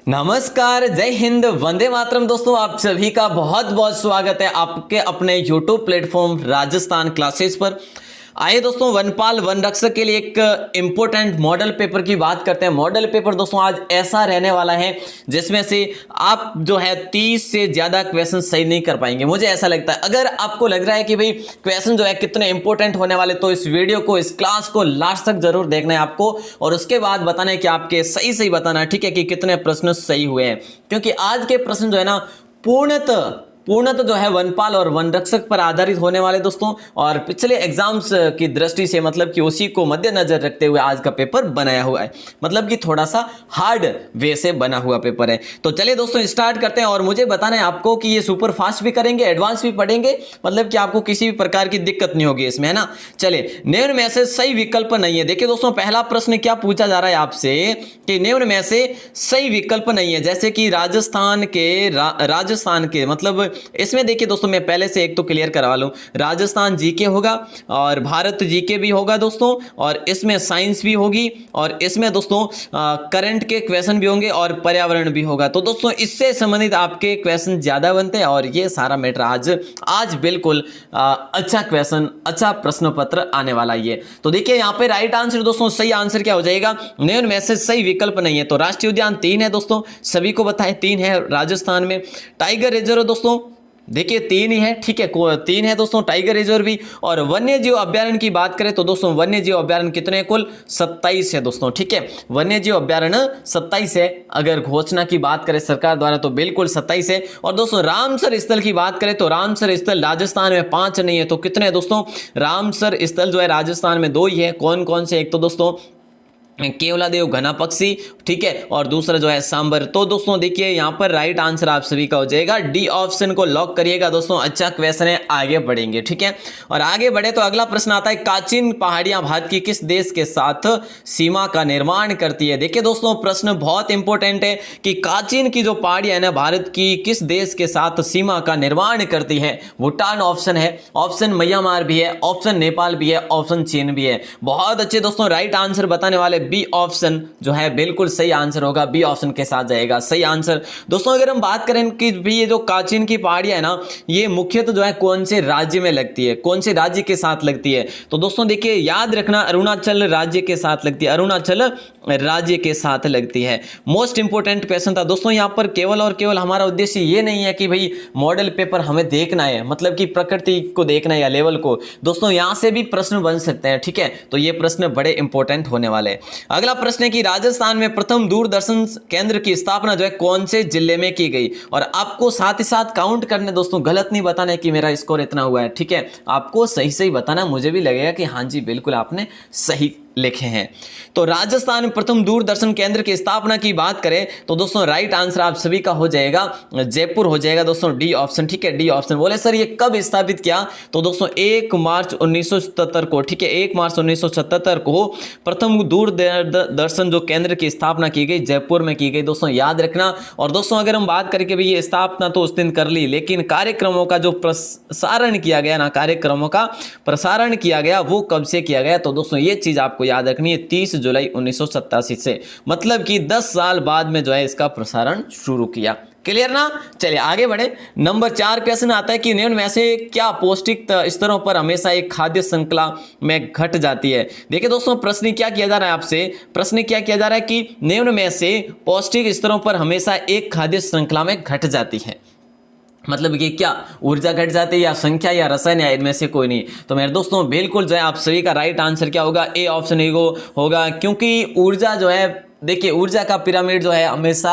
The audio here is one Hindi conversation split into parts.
नमस्कार, जय हिंद, वंदे मातरम। दोस्तों, आप सभी का बहुत बहुत स्वागत है आपके अपने YouTube प्लेटफॉर्म राजस्थान क्लासेस पर। आइए दोस्तों, वनपाल वन रक्षक के लिए एक इंपॉर्टेंट मॉडल पेपर की बात करते हैं। मॉडल पेपर दोस्तों आज ऐसा रहने वाला है जिसमें से आप जो है 30 से ज्यादा क्वेश्चन सही नहीं कर पाएंगे, मुझे ऐसा लगता है। अगर आपको लग रहा है कि भाई क्वेश्चन जो है कितने इंपॉर्टेंट होने वाले, तो इस वीडियो को, इस क्लास को लास्ट तक जरूर देखना है आपको, और उसके बाद बताना है कि आपके सही बताना है, ठीक है, कि कितने प्रश्न सही हुए हैं। क्योंकि आज के प्रश्न जो है ना पूर्णतः जो है वनपाल और वन रक्षक पर आधारित होने वाले दोस्तों, और पिछले एग्जाम्स की दृष्टि से मतलब कि उसी को मद्देनजर रखते हुए आज का पेपर बनाया हुआ है। मतलब कि थोड़ा सा हार्ड वे से बना हुआ पेपर है। तो चलिए दोस्तों स्टार्ट करते हैं, और मुझे बताना है आपको कि ये सुपर फास्ट भी करेंगे, एडवांस भी पढ़ेंगे, मतलब कि आपको किसी भी प्रकार की दिक्कत नहीं होगी इसमें, है ना। चलिए, निम्न में से सही विकल्प नहीं है। देखिए दोस्तों, पहला प्रश्न क्या पूछा जा रहा है आपसे कि निम्न में से सही विकल्प नहीं है। जैसे कि राजस्थान के मतलब इसमें देखिए दोस्तों, मैं पहले से एक तो क्लियर करवा लूं, राजस्थान जीके होगा और भारत जीके भी होगा दोस्तों, और इसमें साइंस भी होगी, और इसमें दोस्तों करंट के क्वेश्चन भी होंगे और पर्यावरण भी होगा। तो दोस्तों इससे संबंधित आपके क्वेश्चन ज्यादा बनते हैं, और ये सारा मैटर आज बिल्कुल अच्छा क्वेश्चन, अच्छा प्रश्न पत्र आने वाला है। तो देखिए यहाँ पे राइट आंसर दोस्तों, सही आंसर क्या हो जाएगा, निम्न में से सही विकल्प नहीं है। तो राष्ट्रीय उद्यान 3 है दोस्तों, सभी को बताएं 3 है राजस्थान में। टाइगर रिजर्व दोस्तों देखिए 3 ही है, ठीक है, 3 है दोस्तों टाइगर रिजर्व भी। और वन्य जीव अभ्यारण्य की बात करें तो दोस्तों वन्य जीव अभ्यारण्य कितने, कुल 27 है दोस्तों, ठीक है, वन्य जीव अभ्यारण्य 27 है। अगर घोषणा की बात करें सरकार द्वारा तो बिल्कुल 27 है। और दोस्तों रामसर स्थल की बात करें तो रामसर स्थल राजस्थान में 5 नहीं है, तो कितने हैं दोस्तों, रामसर स्थल जो है राजस्थान में 2 ही है। कौन कौन से, एक तो दोस्तों केवलादेव घना पक्षी, ठीक है, और दूसरा जो है सांबर। तो दोस्तों देखिए यहाँ पर राइट आंसर आप सभी का हो जाएगा डी ऑप्शन को लॉक करिएगा दोस्तों। अच्छा क्वेश्चन है, आगे बढ़ेंगे, ठीक है। और आगे बढ़े तो अगला प्रश्न आता है, काचिन पहाड़ियां भारत की किस देश के साथ सीमा का निर्माण करती है। देखिए दोस्तों प्रश्न बहुत इंपॉर्टेंट है कि काचिन की जो पहाड़ियां है ना भारत की किस देश के साथ सीमा का निर्माण करती है। भूटान ऑप्शन है, ऑप्शन म्यांमार भी है, ऑप्शन नेपाल भी है, ऑप्शन चीन भी है। बहुत अच्छे दोस्तों, राइट आंसर बताने वाले बी ऑप्शन जो है बिल्कुल सही आंसर होगा, बी ऑप्शन के साथ जाएगा सही आंसर। दोस्तों अगर हम बात करें कि भी ये जो काचिन की पहाड़ियां है ना, ये मुख्यतः जो है कौन से राज्य में लगती है, कौन से राज्य के साथ लगती है। तो दोस्तों देखिए याद रखना, अरुणाचल राज्य के साथ लगती है, अरुणाचल राज्य के साथ लगती है। मोस्ट इंपोर्टेंट क्वेश्चन था दोस्तों। यहां पर केवल और केवल हमारा उद्देश्य ये नहीं है कि भाई मॉडल पेपर हमें देखना है, मतलब कि प्रकृति को देखना है या लेवल को। दोस्तों यहां से भी प्रश्न बन सकते हैं, ठीक है, तो ये प्रश्न बड़े इंपॉर्टेंट होने वाले हैं। अगला प्रश्न है कि राजस्थान में प्रथम दूरदर्शन केंद्र की स्थापना जो है कौन से जिले में की गई। और आपको साथ ही साथ काउंट करने दोस्तों, गलत नहीं बताना है कि मेरा स्कोर इतना हुआ है, ठीक है, आपको सही बताना। मुझे भी लगेगा कि हाँ जी बिल्कुल आपने सही लिखे हैं। तो राजस्थान में प्रथम दूरदर्शन केंद्र की स्थापना की बात करें तो दोस्तों राइट आंसर आप सभी का हो जाएगा जयपुर हो जाएगा दोस्तों, डी ऑप्शन, ठीक है, डी ऑप्शन। बोले सर ये कब स्थापित किया, तो दोस्तों 1 मार्च 1977 को, ठीक है, 1 मार्च 1977 को प्रथम दूरदर्शन जो केंद्र की स्थापना की गई जयपुर में की गई दोस्तों, याद रखना। और दोस्तों अगर हम बात करें कि भाई ये स्थापना तो उस दिन कर ली, लेकिन कार्यक्रमों का जो प्रसारण किया गया ना, कार्यक्रमों का प्रसारण किया गया वो कब से किया गया, तो दोस्तों ये चीज आपको याद रखनी है 30 जुलाई 1987 से, मतलब कि 10 साल बाद में जो है इसका प्रसारण शुरू किया। क्लियर ना। चलिए आगे बढ़े। नंबर 4 क्वेश्चन आता है कि निम्न में से क्या पौष्टिक स्तरों पर हमेशा एक खाद्य श्रृंखला में घट जाती है। देखिए दोस्तों प्रश्न क्या किया जा रहा है आपसे, प्रश्न क्या किया जा रहा है कि निम्न में से पौष्टिक स्तरों पर हमेशा एक खाद्य श्रृंखला में घट जाती है, मतलब कि क्या ऊर्जा घट जाती है या संख्या या रसायन या इनमें से कोई नहीं। तो मेरे दोस्तों बिल्कुल जो है आप सभी का राइट आंसर क्या होगा, ए ऑप्शन होगा, क्योंकि ऊर्जा जो है देखिए ऊर्जा का पिरामिड जो है हमेशा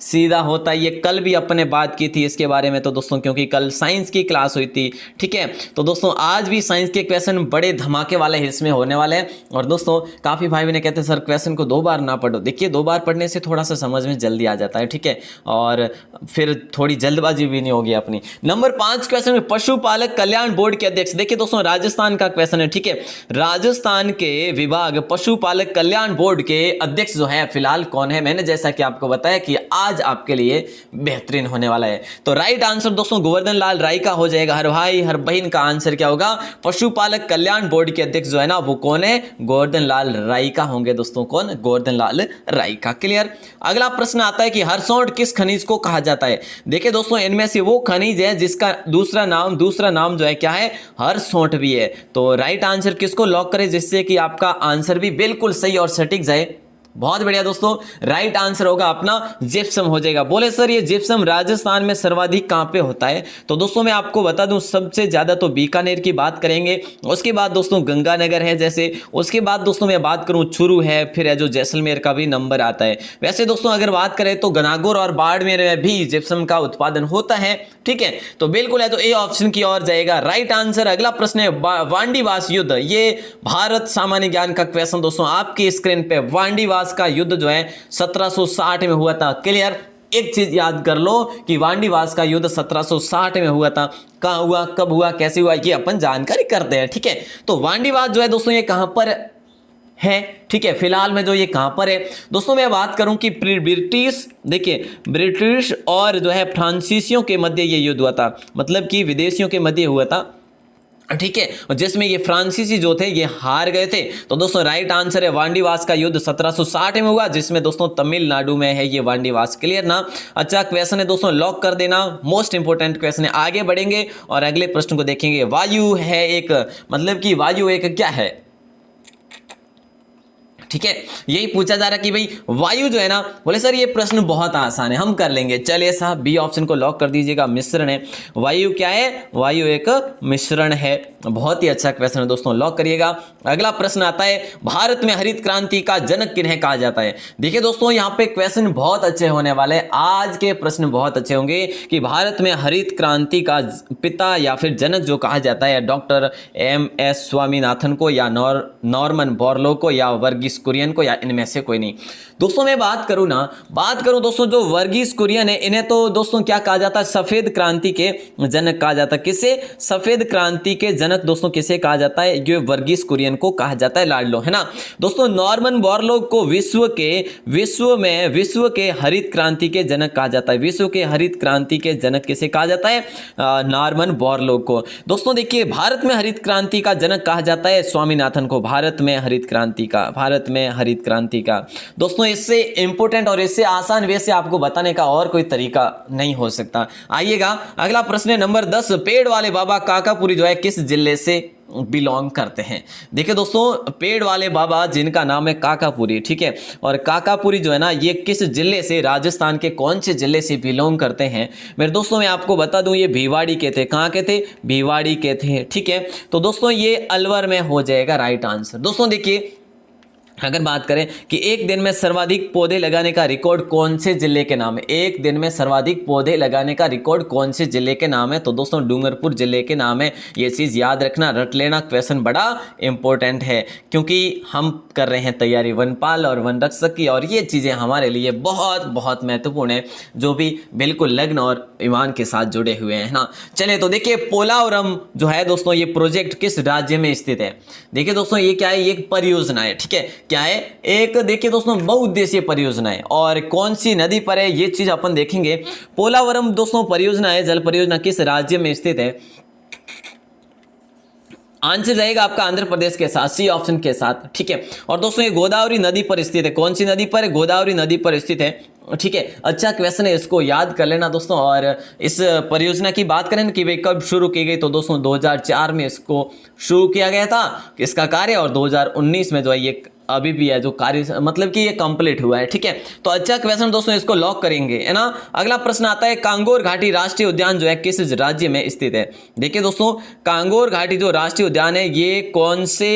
सीधा होता है। ये कल भी अपने बात की थी इसके बारे में तो दोस्तों, क्योंकि कल साइंस की क्लास हुई थी, ठीक है। तो दोस्तों आज भी साइंस के क्वेश्चन बड़े धमाके वाले हिस्से में होने वाले हैं। और दोस्तों काफ़ी भाई बहन कहते हैं सर क्वेश्चन को 2 बार ना पढ़ो। देखिए 2 बार पढ़ने से थोड़ा सा समझ में जल्दी आ जाता है, ठीक है, और फिर थोड़ी जल्दबाजी भी नहीं होगी अपनी। नंबर 5 क्वेश्चन में पशुपालक कल्याण बोर्ड के अध्यक्ष, देखिए दोस्तों राजस्थान का क्वेश्चन है, ठीक है, राजस्थान के विभाग पशुपालक कल्याण बोर्ड के अध्यक्ष जो है फिलहाल कौन है, मैंने जैसा कि आपको बताया कि आज आपके लिए बेहतरीन होने वाला है। तो राइट आंसर दोस्तों गोवर्धन लाल राइका हो जाएगा। हर भाई हर बहन का आंसर क्या होगा, पशुपालक कल्याण बोर्ड के अध्यक्ष जो है ना वो कौन है, गोवर्धन लाल राइका होंगे दोस्तों। कौन, गोवर्धन लाल राइका। क्लियर। अगला प्रश्न आता है कि हरसौंठ किस खनिज को कहा जाता है। देखिए दोस्तों इनमें से वो खनिज है जिसका दूसरा नाम जो है क्या है, हरसौंठ भी है। तो राइट आंसर किसको लॉक करें जिससे कि आपका आंसर भी बिल्कुल सही और सटीक जाए। बहुत बढ़िया दोस्तों, राइट आंसर होगा अपना जिप्सम हो जाएगा। बोले सर ये जिप्सम राजस्थान में सर्वाधिक कहां पे होता है, तो दोस्तों मैं आपको बता दूं सबसे ज्यादा तो बीकानेर की बात करेंगे, उसके बाद दोस्तों गंगानगर है जैसे, उसके बाद दोस्तों मैं बात करूं चुरू है, फिर है जो जैसलमेर का भी नंबर आता है। वैसे दोस्तों अगर बात करें तो गनागौर और बाड़मेर में भी जिप्सम का उत्पादन होता है। ठीक है, तो बिल्कुल है तो ए ऑप्शन की ओर जाएगा राइट आंसर। अगला प्रश्न है वांडीवास युद्ध, ये भारत सामान्य ज्ञान का क्वेश्चन दोस्तों आपकी स्क्रीन पे। वांडीवास का युद्ध जो है 1760 में हुआ था। क्लियर। एक चीज याद कर लो कि वांडीवास का युद्ध 1760 में हुआ था। कहां हुआ, कब हुआ, कैसे हुआ, ये अपन जानकारी करते हैं। ठीक है, तो वांडीवास जो है दोस्तों ये कहां पर है, ठीक है, फिलहाल में जो ये कहां पर है दोस्तों, मैं बात करूं कि ब्रिटिश, देखिए ब्रिटिश और जो है फ्रांसीसियों के मध्य ये युद्ध हुआ था, मतलब कि विदेशियों के मध्य हुआ था। ठीक है, और जिसमें ये फ्रांसीसी जो थे ये हार गए थे। तो दोस्तों राइट आंसर है वांडीवास का युद्ध 1760 में हुआ, जिसमें दोस्तों तमिलनाडु में है ये वांडीवास। क्लियर ना। अच्छा क्वेश्चन है दोस्तों, लॉक कर देना, मोस्ट इंपोर्टेंट क्वेश्चन है। आगे बढ़ेंगे और अगले प्रश्न को देखेंगे। वायु है एक, मतलब कि वायु एक क्या है, ठीक है, यही पूछा जा रहा है कि भाई वायु जो है ना, बोले सर ये प्रश्न बहुत आसान है हम कर लेंगे। चलिए साहब बी ऑप्शन को लॉक कर दीजिएगा, मिश्रण है। वायु क्या है, वायु एक मिश्रण है। बहुत ही अच्छा क्वेश्चन है दोस्तों, लॉक करिएगा। अगला प्रश्न आता है भारत में हरित क्रांति का जनक किन्हें कहा जाता है। देखिए दोस्तों यहाँ पे क्वेश्चन बहुत अच्छे होने वाले हैं, आज के प्रश्न बहुत अच्छे होंगे कि भारत में हरित क्रांति का पिता या फिर जनक जो कहा जाता है डॉक्टर एम.एस. स्वामीनाथन को या नॉर्मन बोरलो को या वर्गीस कुरियन को या इनमें से कोई नहीं। दोस्तों मैं बात करूं दोस्तों जो वर्गीस कुरियन है इन्हें तो दोस्तों क्या कहा जाता है, सफेद क्रांति के जनक कहा जाता है। किसे, सफेद क्रांति के जनक दोस्तों किसे कहा जाता है, ये वर्गीस कुरियन को कहा जाता है, लाडलो है ना। दोस्तों नॉर्मन बोरलॉग को विश्व के हरित क्रांति के जनक कहा जाता है। विश्व के हरित क्रांति के जनक किसे कहा जाता है, नॉर्मन बोरलॉग को। दोस्तों देखिए भारत में हरित क्रांति का जनक कहा जाता है स्वामीनाथन को। भारत में हरित क्रांति का दोस्तों इससे इंपोर्टेंट और इससे आसान वे से आपको बताने का और कोई तरीका नहीं हो सकता। आइएगा अगला प्रश्न है नंबर 10, पेड़ वाले बाबा काकापुरी जो है किस जिले से बिलोंग करते हैं। देखिए दोस्तों पेड़ वाले बाबा जिनका नाम है काकापुरी, ठीक है, और काकापुरी जो है ना ये किस जिले से, राजस्थान के कौन से जिले से बिलोंग करते हैं। मेरे दोस्तों मैं आपको बता दूं ये भिवाड़ी के थे। कहाँ के थे, भिवाड़ी के थे। ठीक है, तो दोस्तों ये अलवर में हो जाएगा राइट आंसर। दोस्तों देखिए अगर बात करें कि एक दिन में सर्वाधिक पौधे लगाने का रिकॉर्ड कौन से जिले के नाम है, एक दिन में सर्वाधिक पौधे लगाने का रिकॉर्ड कौन से जिले के नाम है, तो दोस्तों डूंगरपुर जिले के नाम है। ये चीज़ याद रखना, रट लेना, क्वेश्चन बड़ा इंपॉर्टेंट है क्योंकि हम कर रहे हैं तैयारी वनपाल और वन रक्षक की, और ये चीज़ें हमारे लिए बहुत बहुत महत्वपूर्ण है जो भी बिल्कुल लग्न और ईमान के साथ जुड़े हुए हैं ना। चलिए तो देखिए पोलावरम जो है दोस्तों ये प्रोजेक्ट किस राज्य में स्थित है। देखिए दोस्तों ये क्या है, ये एक परियोजना है। ठीक है, क्या है, एक देखिए दोस्तों बहुउद्देशीय परियोजना है, और कौन सी नदी पर है ये चीज अपन देखेंगे। पोलावरम दोस्तों परियोजना है, जल परियोजना किस राज्य में स्थित है। आंसर जाएगा आपका आंध्र प्रदेश के साथ, सी ऑप्शन के साथ। ठीक है, और दोस्तों ये गोदावरी नदी पर स्थित है। कौन सी नदी पर, गोदावरी नदी पर स्थित है। ठीक है, अच्छा क्वेश्चन है, इसको याद कर लेना दोस्तों। और इस परियोजना की बात करें कि भाई कब शुरू की गई, तो दोस्तों 2004 में इसको शुरू किया गया था इसका कार्य, और 2019 में जो है ये अभी भी है जो कार्य, मतलब कि ये कंप्लीट हुआ है। ठीक है, तो अच्छा क्वेश्चन दोस्तों, इसको लॉक करेंगे है ना। अगला प्रश्न आता है कांगोर घाटी राष्ट्रीय उद्यान जो है किस राज्य में स्थित है। देखिए दोस्तों कांगोर घाटी जो राष्ट्रीय उद्यान है ये कौन से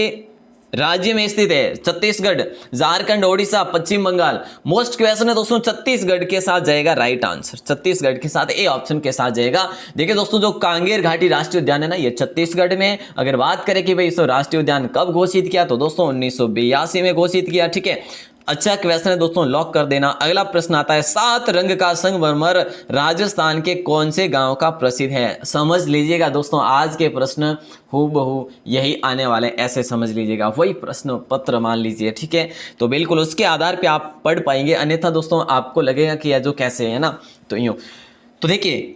राज्य में स्थित है। छत्तीसगढ़, झारखंड, ओडिशा, पश्चिम बंगाल। मोस्ट क्वेश्चन है दोस्तों, छत्तीसगढ़ के साथ जाएगा राइट आंसर। छत्तीसगढ़ के साथ ए ऑप्शन के साथ जाएगा। देखिए दोस्तों जो कांगेर घाटी राष्ट्रीय उद्यान है ना ये छत्तीसगढ़ में। अगर बात करें कि भाई इसको राष्ट्रीय उद्यान कब घोषित किया, तो दोस्तों 1982 में घोषित किया। ठीक है, अच्छा क्वेश्चन है दोस्तों, लॉक कर देना। अगला प्रश्न आता है, 7 रंग का संगमरमर राजस्थान के कौन से गांव का प्रसिद्ध है? समझ लीजिएगा दोस्तों, आज के प्रश्न हूबहू यही आने वाले, ऐसे समझ लीजिएगा, वही प्रश्न पत्र मान लीजिए, ठीक है। तो बिल्कुल उसके आधार पे आप पढ़ पाएंगे, अन्यथा दोस्तों आपको लगेगा कि यह जो कैसे है ना, तो यूँ। तो देखिए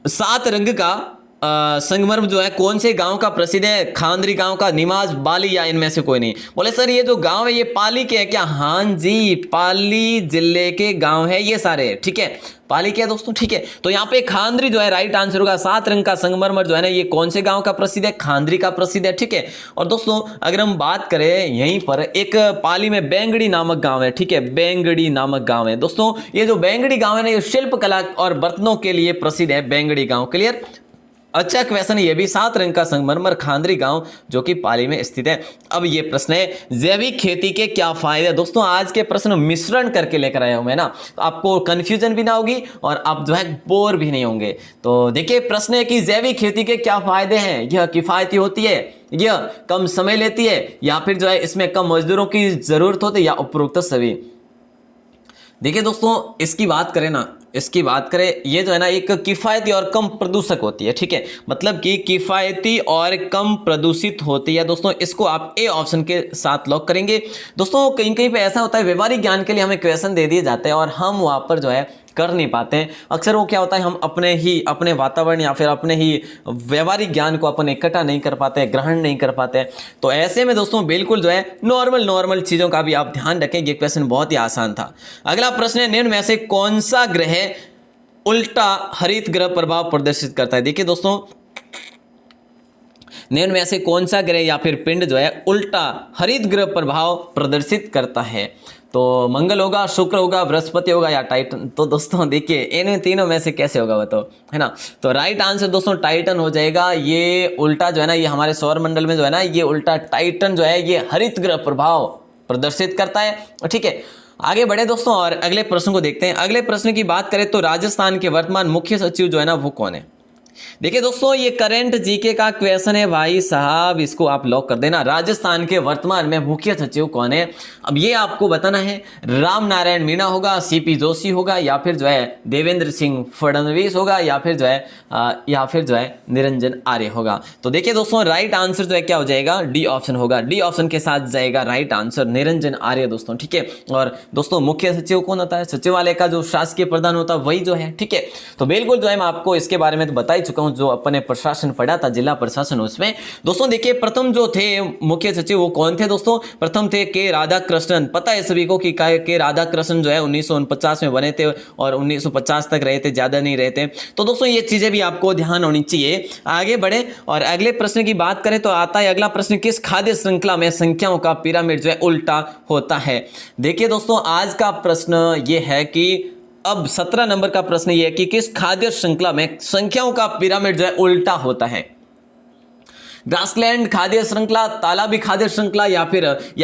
7 रंग का संगमरमर जो है कौन से गांव का प्रसिद्ध है? खांद्री गांव का, निमाज, बाली या इनमें से कोई नहीं? बोले सर ये जो गांव है ये पाली के है क्या? हाँ जी, पाली जिले के गांव है ये सारे, ठीक है, पाली के है दोस्तों, ठीक है। तो यहाँ पे खांद्री जो है राइट आंसर होगा। 7 रंग का संगमरमर जो है ना ये कौन से गांव का प्रसिद्ध है? खांद्री का प्रसिद्ध है, ठीक है। और दोस्तों अगर हम बात करें यहीं पर एक पाली में बेंगड़ी नामक गांव है, ठीक है, बेंगड़ी नामक गांव है दोस्तों। ये जो बेंगड़ी गांव है ना ये शिल्प कला और बर्तनों के लिए प्रसिद्ध है, बेंगड़ी गांव, क्लियर। अच्छा क्वेश्चन ये भी, 7 रंग का संगमरमर खांद्री गांव जो कि पाली में स्थित है। अब ये प्रश्न है, जैविक खेती के क्या फायदे? दोस्तों आज के प्रश्न मिश्रण करके लेकर आया हूं मैं ना, तो आपको कंफ्यूजन भी ना होगी और आप जो है बोर भी नहीं होंगे। तो देखिए प्रश्न है कि जैविक खेती के क्या फायदे हैं? यह किफायती होती है, यह कम समय लेती है, या फिर जो है इसमें कम मजदूरों की जरूरत होती है, या उपरोक्त सभी। देखिए दोस्तों इसकी बात करें ना, इसकी बात करें, ये जो है ना एक किफ़ायती और कम प्रदूषक होती है, ठीक है, मतलब कि किफ़ायती और कम प्रदूषित होती है दोस्तों। इसको आप ए ऑप्शन के साथ लॉक करेंगे। दोस्तों कहीं कहीं पे ऐसा होता है व्यवहारिक ज्ञान के लिए हमें क्वेश्चन दे दिए जाते हैं और हम वहाँ पर जो है कर नहीं पाते हैं। अक्सर वो क्या होता है, हम अपने वातावरण या फिर अपने ही व्यवहारिक ज्ञान को अपन इकट्ठा नहीं कर पाते, ग्रहण नहीं कर पाते। तो ऐसे में दोस्तों बिल्कुल जो है नॉर्मल चीज़ों का भी आप ध्यान रखें। ये क्वेश्चन बहुत ही आसान था। अगला प्रश्न है, निम्न में से कौन सा ग्रह उल्टा हरित ग्रह प्रभाव प्रदर्शित करता है? देखिए दोस्तों निम्न में से कौन सा ग्रह या फिर पिंड जो है उल्टा हरित ग्रह प्रभाव प्रदर्शित करता है? तो मंगल होगा, शुक्र होगा, बृहस्पति होगा या टाइटन? तो दोस्तों देखिए इन तीनों में से कैसे होगा बताओ, है ना। तो राइट आंसर दोस्तों टाइटन हो जाएगा। ये उल्टा जो है ना, ये हमारे सौर मंडल में जो है ना, ये उल्टा टाइटन जो है ये हरित ग्रह प्रभाव प्रदर्शित करता है, ठीक है। आगे बढ़े दोस्तों और अगले प्रश्न को देखते हैं। अगले प्रश्न की बात करें तो राजस्थान के वर्तमान मुख्य सचिव जो है ना वो कौन है? देखिए दोस्तों ये करंट जीके का क्वेश्चन है भाई साहब, इसको आप लॉक कर देना। राजस्थान के वर्तमान में मुख्य सचिव कौन है? अब ये आपको बताना है, राम नारायण मीणा होगा, सीपी जोशी होगा, या फिर जो है देवेंद्र सिंह फडणवीस होगा, या फिर जो है निरंजन आर्य होगा। तो देखिए दोस्तों राइट आंसर जो है क्या हो जाएगा? डी ऑप्शन होगा। डी ऑप्शन के साथ जाएगा राइट आंसर निरंजन आर्य दोस्तों, ठीक है। और दोस्तों मुख्य सचिव कौन होता है? सचिवालय का जो शासकीय प्रधान होता है वही जो है, ठीक है। तो बिल्कुल जो है मैं आपको इसके बारे में तो बता ही चुका हूं, जो अपने प्रशासन पढ़ा था जिला प्रशासन उसमें। दोस्तों देखिए प्रथम जो थे मुख्य सचिव वो कौन थे दोस्तों? प्रथम थे के राधाकृष्णन। पता है सभी को कि के राधाकृष्णन जो है 1949 में बने थे और 1950 तक रहे थे, ज्यादा नहीं रहे थे। तो दोस्तों ये चीजें भी आपको ध्यान होनी चाहिए। आगे बढ़े और अगले प्रश्न की बात करें तो आता है अगला प्रश्न, किस खाद्य श्रृंखला में संख्याओं का पिरामिड जो है उल्टा होता है? देखिए दोस्तों आज का प्रश्न ये है कि अब 17 नंबर का प्रश्न ये है कि किस खाद्य श्रृंखला में संख्याओं का पिरामिड जो है उल्टा होता है? ग्रासलैंड खाद्य श्रृंखला, तालाबी खाद्य श्रृंखला, या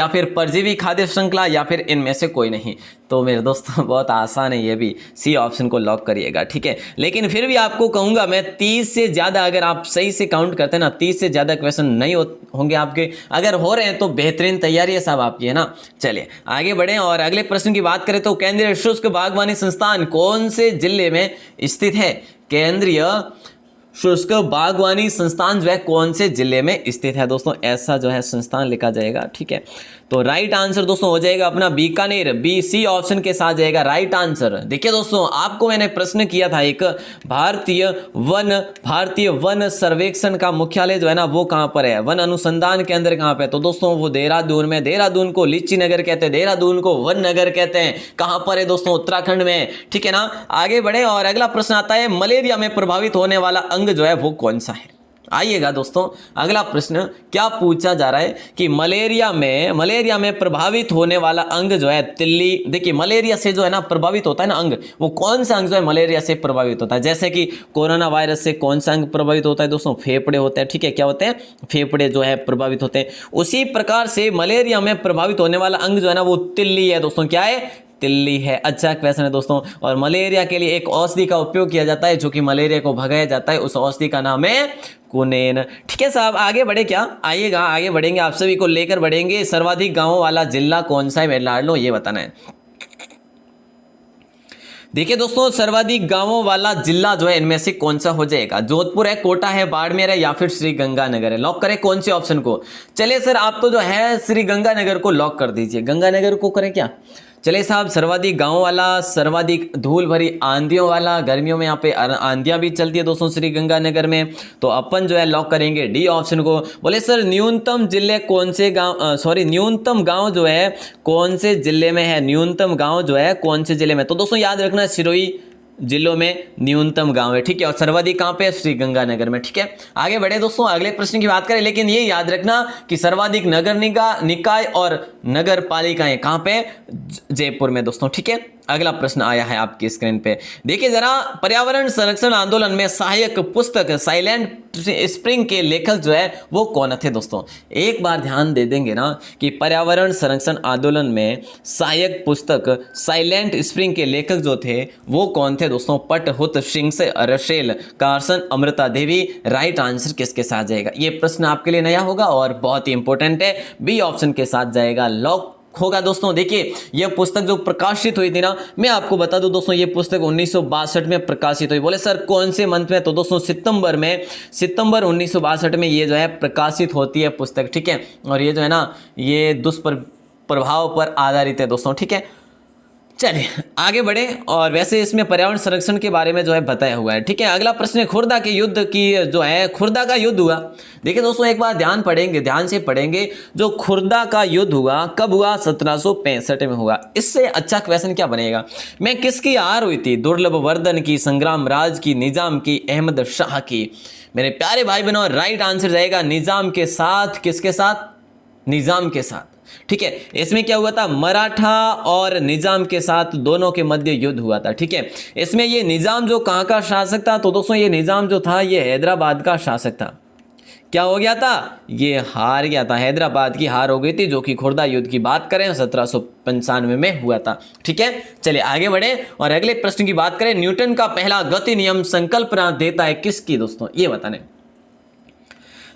फिर परजीवी खाद्य श्रृंखला, या फिर इनमें से कोई नहीं? तो मेरे दोस्तों बहुत आसान है, ये भी सी ऑप्शन को लॉक करिएगा, ठीक है। लेकिन फिर भी आपको कहूंगा मैं 30 से ज्यादा अगर आप सही से काउंट करते हैं ना, 30 से ज्यादा क्वेश्चन नहीं होंगे आपके। अगर हो रहे हैं तो बेहतरीन तैयारी है साहब आपकी, है ना। चलिए आगे बढ़े और अगले प्रश्न की बात करें तो केंद्रीय शुष्क बागवानी संस्थान कौन से जिले में स्थित है? केंद्रीय शुष्क बागवानी संस्थान जो है कौन से जिले में स्थित है दोस्तों? ऐसा जो है संस्थान लिखा जाएगा, ठीक है। तो राइट आंसर दोस्तों हो जाएगा अपना बीकानेर। बी सी ऑप्शन के साथ जाएगा राइट आंसर। देखिए दोस्तों आपको मैंने प्रश्न किया था एक, भारतीय वन सर्वेक्षण का मुख्यालय जो है ना वो कहाँ पर है? वन अनुसंधान के अंदर कहाँ पे? तो दोस्तों वो देहरादून में। देहरादून को लीची नगर कहते हैं, देहरादून को वन नगर कहते हैं। कहाँ पर है दोस्तों? उत्तराखंड में, ठीक है ना। आगे बढ़े और अगला प्रश्न आता है, मलेरिया में प्रभावित होने वाला अंग जो है वो कौन सा है? आइएगा दोस्तों अगला प्रश्न क्या पूछा जा रहा है कि मलेरिया में प्रभावित होने वाला अंग जो है तिल्ली। देखिए मलेरिया से जो है ना प्रभावित होता है ना अंग, वो कौन सा अंग जो है मलेरिया से प्रभावित होता है? जैसे कि कोरोना वायरस से कौन सा अंग प्रभावित होता है दोस्तों? फेफड़े होते हैं, ठीक है। क्या होते हैं? फेफड़े जो है प्रभावित होते हैं। उसी प्रकार से मलेरिया में प्रभावित होने वाला अंग जो है ना वो तिल्ली है दोस्तों। क्या है? तिल्ली है। अच्छा क्वेश्चन है दोस्तों। और मलेरिया के लिए एक औषधि का उपयोग किया जाता है जो कि मलेरिया को भगाया जाता है, उस औषधि का नाम है कुनेन। ठीक है साहब, आगे बढ़े क्या? आइएगा, आगे बढ़ेंगे, आप सभी को लेकर बढ़ेंगे। सर्वाधिक गांवों वाला जिला कौन सा है? मैं लाड लो, ये बताना है। देखिए दोस्तों, सर्वाधिक गांवों वाला जिला जो है इनमें से कौन सा हो जाएगा? जोधपुर है, कोटा है, बाड़मेर है, या फिर श्री गंगानगर है? लॉक करें कौन से ऑप्शन को? चलिए सर, आप तो जो है श्री गंगानगर को लॉक कर दीजिए। गंगानगर को करें क्या? चलिए साहब, सर्वाधिक गांव वाला, सर्वाधिक धूल भरी आंधियों वाला, गर्मियों में यहाँ पे आंधियां भी चलती है दोस्तों श्री गंगानगर में, तो अपन जो है लॉक करेंगे डी ऑप्शन को। बोले सर न्यूनतम जिले कौन से गांव, न्यूनतम गांव जो है कौन से जिले में है? न्यूनतम गांव जो है कौन से जिले में? तो दोस्तों याद रखना, सिरोही जिलों में न्यूनतम गांव है। ठीक है, और सर्वाधिक कहां पे है? श्री गंगानगर में। ठीक है, आगे बढ़े दोस्तों, अगले प्रश्न की बात करें, लेकिन ये याद रखना कि सर्वाधिक नगर निकाय और नगर पालिकाएं कहां पे? जयपुर में दोस्तों। ठीक है, अगला प्रश्न आया है आपकी स्क्रीन पे, देखिए जरा। पर्यावरण संरक्षण आंदोलन में सहायक पुस्तक साइलेंट स्प्रिंग के लेखक जो है वो कौन थे दोस्तों? एक बार ध्यान दे देंगे ना कि पर्यावरण संरक्षण आंदोलन में सहायक पुस्तक साइलेंट स्प्रिंग के लेखक जो थे वो कौन थे दोस्तों? पटहुत सिंह से Rachel Carson Amrita Devi. Right answer किसके साथ जाएगा? ये प्रश्न आपके लिए नया होगा और बहुत ही इंपॉर्टेंट है, बी ऑप्शन के साथ जाएगा, लॉक होगा दोस्तों। देखिए यह पुस्तक जो प्रकाशित हुई थी ना, मैं आपको बता दूं दोस्तों, यह पुस्तक 1962 में प्रकाशित हुई। बोले सर कौन से मंथ में? तो दोस्तों सितंबर में, सितंबर 1962 में ये जो है प्रकाशित होती है पुस्तक। ठीक है, और ये जो है ना, ये दुष्प्रभाव पर आधारित है दोस्तों। ठीक है, चलिए आगे बढ़े। और वैसे इसमें पर्यावरण संरक्षण के बारे में जो है बताया हुआ है। ठीक है, अगला प्रश्न है खुर्दा के युद्ध की, जो है खुर्दा का युद्ध हुआ। देखिए दोस्तों, एक बार ध्यान से पढ़ेंगे, जो खुर्दा का युद्ध हुआ कब हुआ? 1765 में हुआ। इससे अच्छा क्वेश्चन क्या बनेगा? मैं किसकी हार हुई थी? दुर्लभ वर्धन की, संग्राम राज की, निजाम की, अहमद शाह की? मेरे प्यारे भाई बहनों, राइट आंसर जाएगा निजाम के साथ। किसके साथ? निजाम के साथ। ठीक है, इसमें क्या हुआ था? मराठा और निजाम के साथ दोनों के मध्य युद्ध हुआ था। ठीक है, इसमें ये निजाम जो कहां का शासक था? तो दोस्तों ये निजाम जो था ये हैदराबाद का शासक था। क्या हो गया था? ये हार गया था, हैदराबाद की हार हो गई थी, जो कि खुर्दा युद्ध की बात करें 1795 में हुआ था। ठीक है, चलिए आगे बढ़े और अगले प्रश्न की बात करें। न्यूटन का पहला गति नियम संकल्पना देता है किसकी दोस्तों? ये बताने।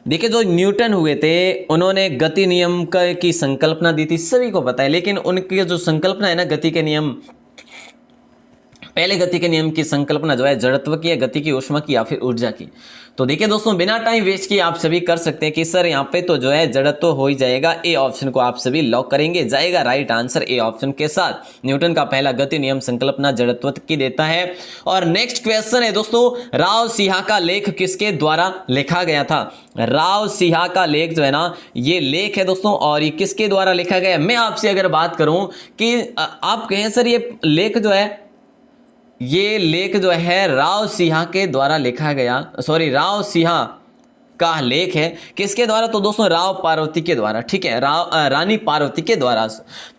देखिए जो न्यूटन हुए थे उन्होंने गति नियम की संकल्पना दी थी, सभी को पता है, लेकिन उनकी जो संकल्पना है ना गति के नियम, पहले गति के नियम की संकल्पना जो है जड़त्व की है, गति की, ऊष्मा की या फिर ऊर्जा की। तो देखिए दोस्तों, बिना टाइम वेस्ट किए आप सभी कर सकते हैं कि सर यहाँ पे तो जो है जड़त्व हो ही जाएगा। ए ऑप्शन को आप सभी लॉक करेंगे, जाएगा राइट आंसर ए ऑप्शन के साथ। न्यूटन का पहला गति नियम संकल्पना जड़त्व की देता है। और नेक्स्ट क्वेश्चन है दोस्तों, राव सिंह का लेख किसके द्वारा लिखा गया था? राव सिंह का लेख जो है ना, ये लेख है दोस्तों, और ये किसके द्वारा लिखा गया? मैं आपसे अगर बात करूं कि आप कहें सर ये लेख जो है, ये लेख जो है राव सिंह के द्वारा लिखा गया, राव सिंह का लेख है, किसके द्वारा? तो दोस्तों राव पार्वती के द्वारा। ठीक है, रानी पार्वती के द्वारा।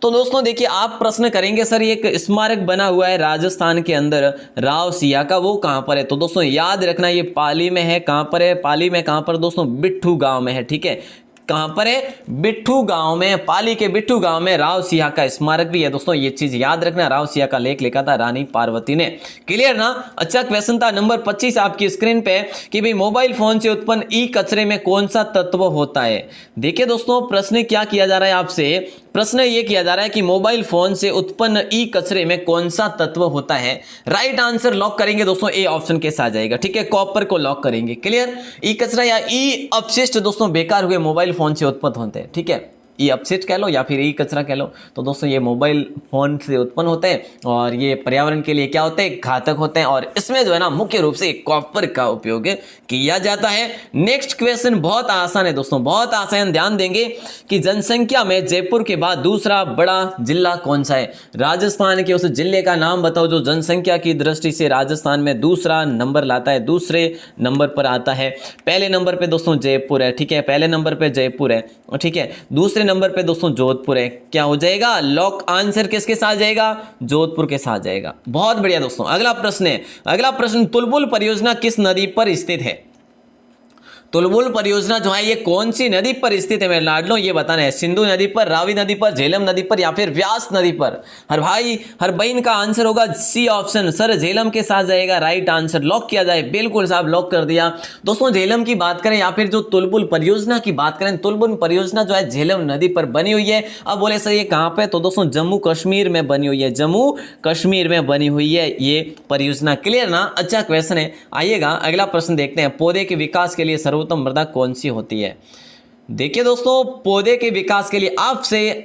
तो दोस्तों देखिए, आप प्रश्न करेंगे सर ये एक स्मारक बना हुआ है राजस्थान के अंदर राव सिंह का, वो कहां पर है? तो दोस्तों याद रखना ये पाली में है। कहां पर है? पाली में। कहां पर दोस्तों? बिट्ठू गांव में है। ठीक है, कहां पर है? बिट्ठू गांव में, पाली के बिट्ठू गांव में राव सिंह का स्मारक भी है दोस्तों, ये चीज याद रखना। राव सिंह का लेख लिखा था रानी पार्वती ने। क्लियर ना? अच्छा क्वेश्चन था नंबर 25 आपकी स्क्रीन पे कि भाई मोबाइल फोन से उत्पन्न ई कचरे में कौन सा तत्व होता है? देखिए दोस्तों, प्रश्न क्या किया जा रहा है आपसे? प्रश्न ये किया जा रहा है कि मोबाइल फोन से उत्पन्न ई कचरे में कौन सा तत्व होता है? राइट आंसर लॉक करेंगे दोस्तों, ए ऑप्शन के साथ जाएगा। ठीक है, कॉपर को लॉक करेंगे। क्लियर? ई कचरा या ई अपशिष्ट दोस्तों बेकार हुए मोबाइल फोन से उत्पन्न होते हैं। ठीक है, ये अपशिष्ट कह लो या फिर ई कचरा कह लो, तो दोस्तों ये मोबाइल फोन से उत्पन्न होते हैं और ये पर्यावरण के लिए क्या होते हैं? घातक होते हैं। और इसमें जो है ना मुख्य रूप से कॉपर का उपयोग किया जाता है। नेक्स्ट क्वेश्चन बहुत आसान है दोस्तों, बहुत आसान। ध्यान देंगे कि जनसंख्या में जयपुर के बाद दूसरा बड़ा जिला कौन सा है? राजस्थान के उस जिले का नाम बताओ जो जनसंख्या की दृष्टि से राजस्थान में दूसरा नंबर लाता है, दूसरे नंबर पर आता है। पहले नंबर पे दोस्तों जयपुर है। ठीक है, पहले नंबर पे जयपुर है। ठीक है, दूसरे नंबर पे दोस्तों जोधपुर है। क्या हो जाएगा? लॉक आंसर किसके साथ जाएगा? जोधपुर के साथ जाएगा। बहुत बढ़िया दोस्तों, अगला प्रश्न है। अगला प्रश्न, तुलबुल परियोजना किस नदी पर स्थित है? तुलबुल परियोजना जो है ये कौन सी नदी पर स्थित है मेरे लाडलो, ये बताना है। सिंधु नदी पर, रावी नदी पर, झेलम नदी पर या फिर व्यास नदी पर। हर भाई हर बहन का आंसर होगा सी ऑप्शन। सर झेलम के साथ जाएगा राइट आंसर, लॉक किया जाए। बिल्कुल साहब लॉक कर दिया। दोस्तों झेलम की बात करें या फिर जो तुलबुल परियोजना की बात करें, तुलबुल परियोजना जो है झेलम नदी पर बनी हुई है। अब बोले सर ये कहाँ पे, तो दोस्तों जम्मू कश्मीर में बनी हुई है, जम्मू कश्मीर में बनी हुई है ये परियोजना। क्लियर ना, अच्छा क्वेश्चन है। आइएगा अगला प्रश्न देखते हैं। पौधे के विकास के लिए सर्वोत्तम मृदा कौन सी होती है? देखिए दोस्तों, पौधे के विकास के लिए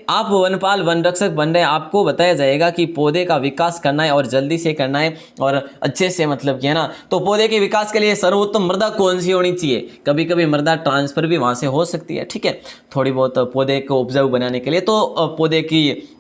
आप वनपाल वन रक्षक बन रहे हैं, आपको बताया जाएगा कि पौधे का विकास करना है और जल्दी से करना है और अच्छे से, मतलब कि है ना। तो पौधे के विकास के लिए सर्वोत्तम मृदा कौन सी होनी चाहिए? कभी कभी मृदा ट्रांसफर भी वहां से हो सकती है, ठीक है, थोड़ी बहुत पौधे को उपजाऊ बनाने के लिए। तो पौधे की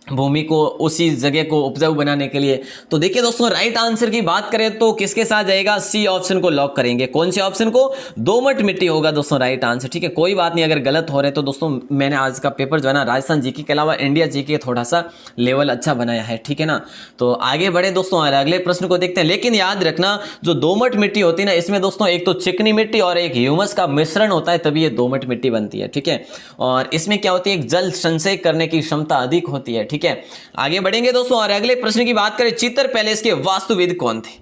भूमि को, उसी जगह को उपजाऊ बनाने के लिए। तो देखिए दोस्तों, राइट आंसर की बात करें तो किसके साथ जाएगा? सी ऑप्शन को लॉक करेंगे। कौन से ऑप्शन को? दोमट मिट्टी होगा दोस्तों राइट आंसर, ठीक है। कोई बात नहीं अगर गलत हो रहे तो दोस्तों, मैंने आज का पेपर जो है ना राजस्थान जीके के अलावा इंडिया जीके थोड़ा सा लेवल अच्छा बनाया है, ठीक है ना। तो आगे बढ़े दोस्तों और अगले प्रश्न को देखते हैं। लेकिन याद रखना, जो दोमट मिट्टी होती है ना, इसमें दोस्तों एक तो चिकनी मिट्टी और एक ह्यूमस का मिश्रण होता है, तभी ये दोमट मिट्टी बनती है, ठीक है। और इसमें क्या होती है, एक जल संचय करने की क्षमता अधिक होती है, ठीक है। आगे बढ़ेंगे दोस्तों और अगले प्रश्न की बात करें। चित्तर पैलेस के वास्तुविद कौन थे?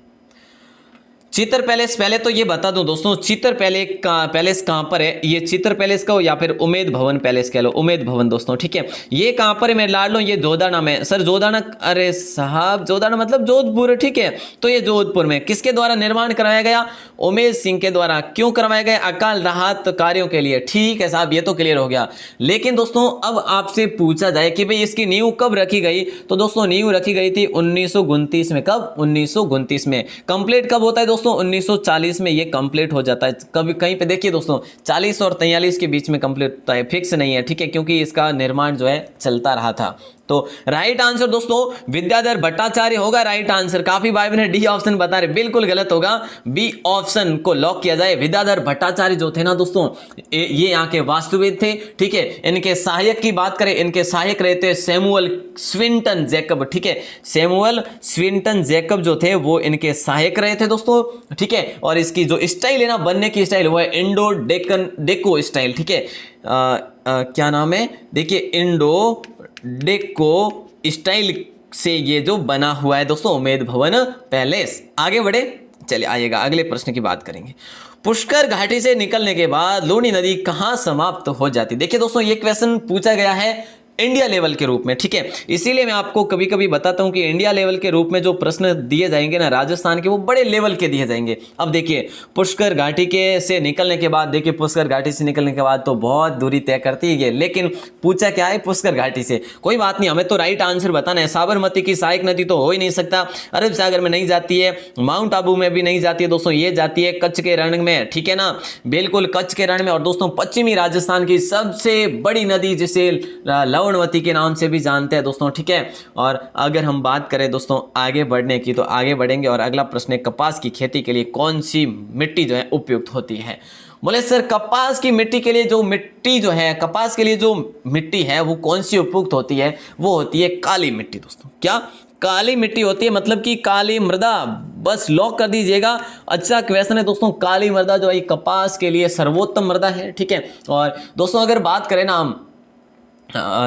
चित्तर पैलेस, पहले तो ये बता दूं दोस्तों, चित्तर पैलेस कहां पर है? ये चित्तर पैलेस का हो या फिर उमेद भवन पैलेस कह लो, उमेद भवन दोस्तों, ठीक है। ये कहां पर है मेरे लाडलो? ये जोधाना में। सर जोधाना, अरे साहब जोधाना मतलब जोधपुर, ठीक है। तो ये जोधपुर में किसके द्वारा निर्माण कराया गया? उमेश सिंह के द्वारा। क्यों करवाया गया? अकाल राहत कार्यों के लिए, ठीक है साहब, ये तो क्लियर हो गया। लेकिन दोस्तों अब आपसे पूछा जाए कि भाई इसकी नींव कब रखी गई, तो दोस्तों नींव रखी गई थी 1929 में। कब? 1929 में। कंप्लीट कब होता है दोस्तों? 1940 में ये कंप्लीट हो जाता है। कभी कहीं पे देखिए दोस्तों 40 और 43 के बीच में कंप्लीट होता है, फिक्स नहीं है, ठीक है, क्योंकि इसका निर्माण जो है चलता रहा था। तो राइट आंसर दोस्तों विद्याधर भट्टाचार्य होगा राइट आंसर। काफी भाई बहन डी ऑप्शन बता रहे, बिल्कुल गलत होगा, बी ऑप्शन को लॉक किया जाए। विद्याधर भट्टाचार्य जो थे ना दोस्तों, ये यहाँ के वास्तुविद थे, ठीक है। इनके सहायक की बात करें, इनके सहायक रहते सैमुअल स्विंटन जैकब, ठीक है। सैमुअल स्विंटन जैकब जो थे वो इनके सहायक रहे थे दोस्तों, ठीक है। और इसकी जो स्टाइल है ना, बनने की स्टाइल, वो है इंडो डेको स्टाइल, ठीक है। क्या नाम है, देखिए इंडो डेको स्टाइल से ये जो बना हुआ है दोस्तों उमेद भवन पैलेस। आगे बढ़े, चलिए आइएगा अगले प्रश्न की बात करेंगे। पुष्कर घाटी से निकलने के बाद लूनी नदी कहां समाप्त हो जाती? देखिए दोस्तों ये क्वेश्चन पूछा गया है इंडिया लेवल के रूप में, ठीक है। इसीलिए मैं आपको कभी कभी बताता हूं कि इंडिया लेवल के रूप में जो प्रश्न दिए जाएंगे ना राजस्थान के, वो बड़े लेवल के दिए जाएंगे। अब देखिए पुष्कर घाटी के से निकलने के बाद, देखिए पुष्कर घाटी से निकलने के बाद तो बहुत दूरी तय करती है, लेकिन पूछा क्या है? पुष्कर घाटी से। कोई बात नहीं, हमें तो राइट आंसर बताना है। साबरमती की सहायक नदी तो हो ही नहीं सकता, अरब सागर में नहीं जाती है, माउंट आबू में भी नहीं जाती है दोस्तों, ये जाती है कच्छ के रण में, ठीक है ना, बिल्कुल कच्छ के रण में। और दोस्तों पश्चिमी राजस्थान की सबसे बड़ी नदी जिसे लवणवती के नाम से भी जानते हैं दोस्तों, ठीक है। और अगर हम बात करें दोस्तों आगे बढ़ने की, तो आगे बढ़ेंगे और अगला प्रश्न है कपास की खेती के लिए कौन सी मिट्टी जो है उपयुक्त होती है? बोले सर कपास की मिट्टी के लिए जो मिट्टी जो है, कपास के लिए जो मिट्टी है वो कौन सी उपयुक्त होती है? वो होती है काली मिट्टी दोस्तों। क्या? काली मिट्टी होती है, मतलब कि काली मृदा, बस लॉक कर दीजिएगा। अच्छा क्वेश्चन है दोस्तों, काली मृदा जो है कपास के लिए सर्वोत्तम मृदा है, ठीक है। और दोस्तों अगर बात करें ना हम,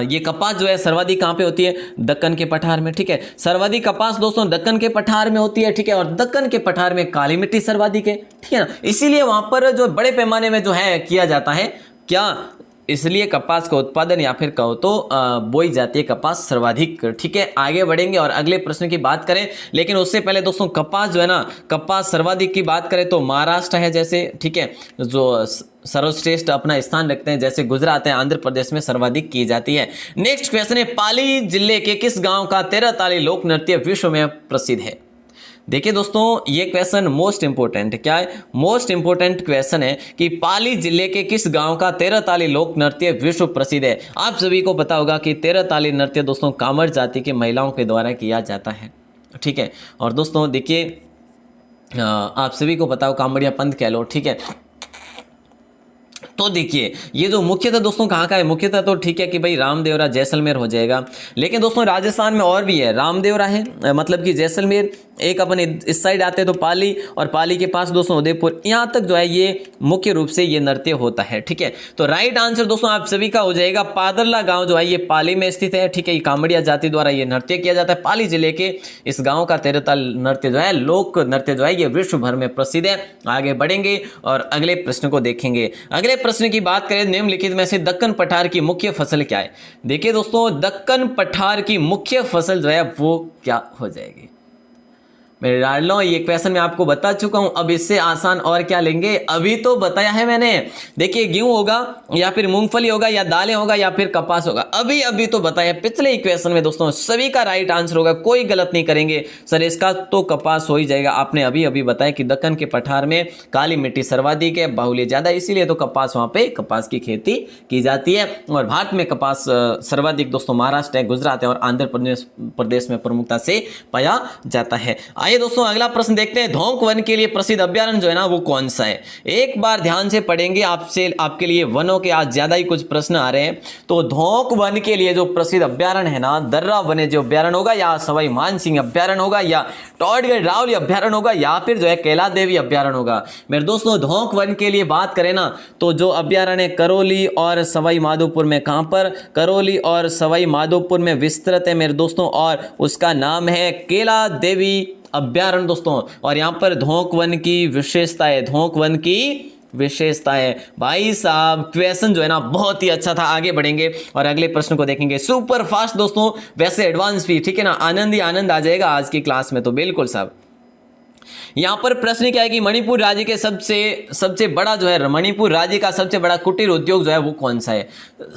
ये कपास जो है सर्वाधिक कहाँ पे होती है? दक्कन के पठार में, ठीक है। सर्वाधिक कपास दोस्तों दक्कन के पठार में होती है, ठीक है। और दक्कन के पठार में काली मिट्टी सर्वाधिक है, ठीक है ना। इसीलिए वहां पर जो बड़े पैमाने में जो है किया जाता है, क्या इसलिए कपास का उत्पादन या फिर कहो तो बोई जाती है कपास सर्वाधिक, ठीक है। आगे बढ़ेंगे और अगले प्रश्न की बात करें, लेकिन उससे पहले दोस्तों कपास जो है ना, कपास सर्वाधिक की बात करें तो महाराष्ट्र है जैसे, ठीक है, जो सर्वश्रेष्ठ अपना स्थान रखते हैं, जैसे गुजरात है, आंध्र प्रदेश में सर्वाधिक की जाती है। नेक्स्ट क्वेश्चन है, पाली जिले के किस गांव का 13 ताली लोक नृत्य विश्व में प्रसिद्ध है? देखिए दोस्तों ये क्वेश्चन मोस्ट इंपोर्टेंट, क्या है? मोस्ट इंपोर्टेंट क्वेश्चन है कि पाली जिले के किस गांव का 13 ताली लोक नृत्य विश्व प्रसिद्ध है? आप सभी को पता होगा कि 13 ताली नृत्य दोस्तों कामर जाति के महिलाओं के द्वारा किया जाता है, ठीक है। और दोस्तों देखिए आप सभी को पता हो, कामड़िया पंथ कह लो, ठीक है। तो देखिए ये जो मुख्यतः दोस्तों कहाँ का है, मुख्यतः तो ठीक है कि भाई रामदेवरा जैसलमेर हो जाएगा, लेकिन दोस्तों राजस्थान में और भी है, रामदेवरा है मतलब कि जैसलमेर, एक अपन इस साइड आते हैं तो पाली, और पाली के पास दोस्तों उदयपुर, यहाँ तक जो है ये मुख्य रूप से ये नृत्य होता है। ठीक है, तो राइट आंसर दोस्तों आप सभी का हो जाएगा पादरला गांव जो है ये पाली में स्थित है। ठीक है, ये कामड़िया जाति द्वारा ये नृत्य किया जाता है। पाली जिले के इस गांव का तेरताल नृत्य जो है, लोक नृत्य जो है ये विश्व भर में प्रसिद्ध है। आगे बढ़ेंगे और अगले प्रश्न को देखेंगे। अगले प्रश्न की बात करें, निम्नलिखित में से दक्कन पठार की मुख्य फसल क्या है। देखिए दोस्तों दक्कन पठार की मुख्य फसल जो है वो क्या हो जाएगी। मेरे लाडलो ये क्वेश्चन मैं आपको बता चुका हूं, अब इससे आसान और क्या लेंगे, अभी तो बताया है मैंने। देखिए गेहूं होगा या फिर मूंगफली होगा या दालें होगा या फिर कपास होगा, अभी अभी तो बताया पिछले ही क्वेश्चन में दोस्तों। सभी का राइट आंसर होगा, कोई गलत नहीं करेंगे। सर इसका तो कपास हो ही जाएगा, आपने अभी अभी बताया कि दक्कन के पठार में काली मिट्टी सर्वाधिक है, बाहुल्य ज्यादा, इसीलिए तो कपास वहां पे कपास की खेती की जाती है। और भारत में कपास सर्वाधिक दोस्तों महाराष्ट्र है, गुजरात है और आंध्र प्रदेश में प्रमुखता से पाया जाता है। आइए दोस्तों अगला प्रश्न देखते हैं, धौंक वन के लिए प्रसिद्ध अभ्यारण्य जो है ना वो कौन सा है। एक बार ध्यान से पढ़ेंगे, आपके लिए वनों के आज ज्यादा ही कुछ प्रश्न आ रहे हैं। तो धौंक वन के लिए जो प्रसिद्ध अभ्यारण्य है ना, दर्रा वन्यजीव अभ्यारण्य होगा, या सवाई मानसिंह अभ्यारण्य होगा, या टॉडगढ़ रावली अभ्यारण्य होगा, या फिर जो है कैला देवी अभ्यारण्य होगा। मेरे दोस्तों धौंक वन के लिए बात करें ना तो जो अभ्यारण्य करौली और सवाई माधोपुर में, कहां पर, करौली और सवाई माधोपुर में विस्तृत है मेरे दोस्तों, और उसका नाम है कैला देवी अभ्यारण्य दोस्तों। और यहां पर धौंक वन की विशेषता है, धौंक वन की विशेषता है। भाई साहब क्वेश्चन जो है ना बहुत ही अच्छा था। आगे बढ़ेंगे और अगले प्रश्न को देखेंगे। सुपर फास्ट दोस्तों, वैसे एडवांस भी, ठीक है ना, आनंद ही आनंद आ जाएगा आज की क्लास में तो बिल्कुल साहब। यहां पर प्रश्न क्या है कि मणिपुर राज्य के सबसे बड़ा जो है, मणिपुर राज्य का सबसे बड़ा कुटीर उद्योग जो है वो कौन सा है।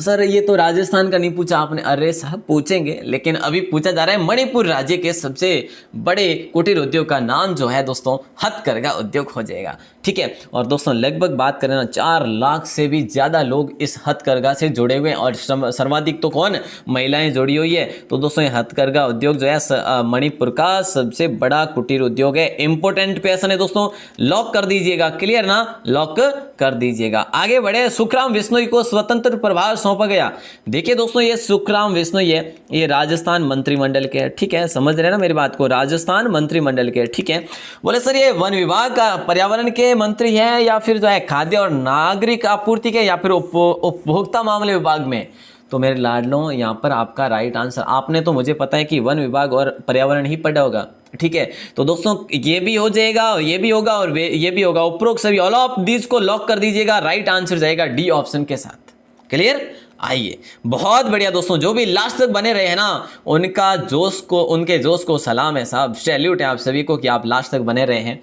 सर ये तो राजस्थान का नहीं पूछा आपने, अरे साहब पूछेंगे, लेकिन अभी पूछा जा रहा है मणिपुर राज्य के सबसे बड़े कुटीर उद्योग का नाम जो है दोस्तों हथकरघा उद्योग हो जाएगा। ठीक है, और दोस्तों लगभग बात करें ना 4 लाख से भी ज्यादा लोग इस हथकरघा से जुड़े हुए हैं, और सर्वाधिक तो कौन, महिलाएं जुड़ी हुई है। तो दोस्तों ये हथकरघा उद्योग जो है मणिपुर का सबसे बड़ा कुटीर उद्योग है। इंपोर्टेंट क्वेश्चन है दोस्तों, लॉक कर दीजिएगा, क्लियर ना, लॉक कर दीजिएगा। आगे बढ़े, सुखराम विश्नोई को स्वतंत्र प्रभार सौंपा गया। देखिए दोस्तों ये सुखराम विश्नोई है, ये राजस्थान मंत्रिमंडल के, ठीक है, समझ रहे हैं ना मेरी बात को, राजस्थान मंत्रिमंडल के। ठीक है, बोले सर ये वन विभाग का पर्यावरण के मंत्री है, या फिर जो है खाद्य और नागरिक आपूर्ति के, या फिर उपभोक्ता मामले विभाग में। तो मेरे लाडलों यहाँ पर आपका राइट आंसर, आपने तो मुझे पता है कि वन विभाग और पर्यावरण ही पढ़ा होगा। ठीक है, तो दोस्तों ये भी हो जाएगा, ये भी होगा और ये भी होगा, उपरोक्त सभी ऑल ऑफ दिस को लॉक कर दीजिएगा। राइट आंसर जाएगा डी ऑप्शन के साथ। क्लियर, आइए बहुत बढ़िया दोस्तों, जो भी लास्ट तक बने रहे हैं ना उनके जोश को सलाम है साहब, सैल्यूट है आप सभी को कि आप लास्ट तक बने रहे हैं।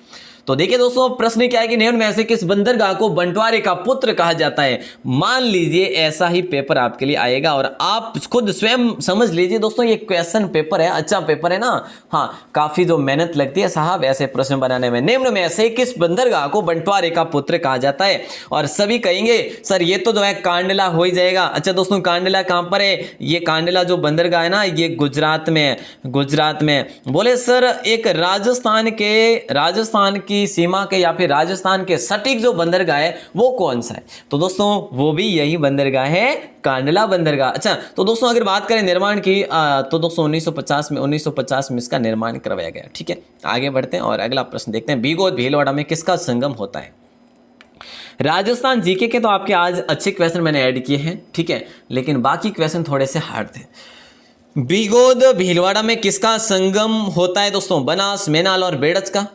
तो देखिए दोस्तों प्रश्न क्या है कि निम्न में से किस बंदरगाह को बंटवारे का पुत्र कहा जाता है। मान लीजिए ऐसा ही पेपर आपके लिए आएगा और आप खुद स्वयं समझ लीजिए दोस्तों, ये क्वेश्चन पेपर है, अच्छा पेपर है ना, हाँ काफी जो मेहनत लगती है साहब ऐसे प्रश्न बनाने में। निम्न में से किस बंदरगाह को बंटवारे का पुत्र कहा जाता है। और सभी कहेंगे सर ये तो जो है कांडला हो ही जाएगा। अच्छा दोस्तों कांडला कहां पर है, ये कांडला जो बंदरगाह है ना ये गुजरात में, गुजरात में। बोले सर एक राजस्थान की सीमा के या फिर राजस्थान के सटीक जो बंदरगाह है वो कौन सा है। तो दोस्तों वो भी यही बंदरगाह है, कांडला बंदरगाह। अच्छा तो दोस्तों अगर बात करें निर्माण की तो दोस्तों 1950 में इसका निर्माण करवाया गया। ठीक है, आगे बढ़ते हैं और अगला प्रश्न देखते हैं। बीगोद भीलवाड़ा में किसका संगम होता है। राजस्थान जीके के तो आपके आज अच्छे क्वेश्चन मैंने ऐड किए हैं, ठीक है, लेकिन बाकी क्वेश्चन थोड़े से हार्ड थे। बीगोद भीलवाड़ा में किसका संगम होता है दोस्तों, बनास मेनाल और बेड़च का,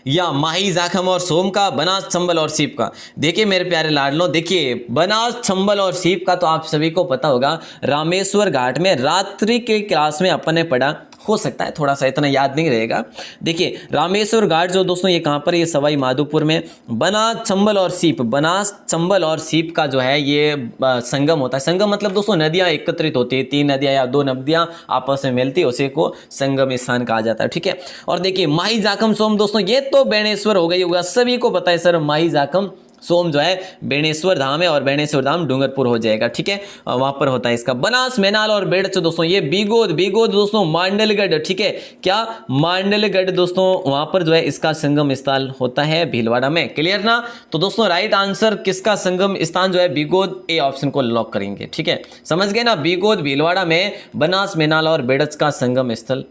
या माही जाखम और सोम का, बनास चंबल और सीप का। देखिए मेरे प्यारे लाडलों, देखिए बनास चंबल और सीप का तो आप सभी को पता होगा, रामेश्वर घाट में रात्रि के क्लास में अपन ने पढ़ा, हो सकता है थोड़ा सा इतना याद नहीं रहेगा। देखिए रामेश्वर घाट जो दोस्तों ये कहाँ पर, ये सवाई माधोपुर में। बनास चंबल और सीप, बनास चंबल और सीप का जो है ये संगम होता है। संगम मतलब दोस्तों नदियां एकत्रित होती है, 3 नदियां या 2 नदियां आपस में मिलती है, उसी को संगम स्थान कहा जाता है। ठीक है, और देखिए माही जाखम सोम दोस्तों ये तो बेणेश्वर हो गई होगा, सभी को पता है सर माही जाखम सोम जो है बेणेश्वर धाम है और बेणेश्वर धाम डूंगरपुर हो जाएगा, ठीक है, वहां पर होता है इसका। बनास, मैनाल और बेड़च दोस्तों ये बीगोद दोस्तों मांडलगढ़, ठीक है, क्या मांडलगढ़ दोस्तों वहां पर जो है इसका संगम स्थल होता है भीलवाड़ा में। क्लियर ना? तो दोस्तों राइट आंसर किसका संगम स्थान जो है बीगोद, ए ऑप्शन को लॉक करेंगे, ठीक है, समझ गए ना, बीगोद भीलवाड़ा में बनास, मैनाल और बेड़च का संगम स्थल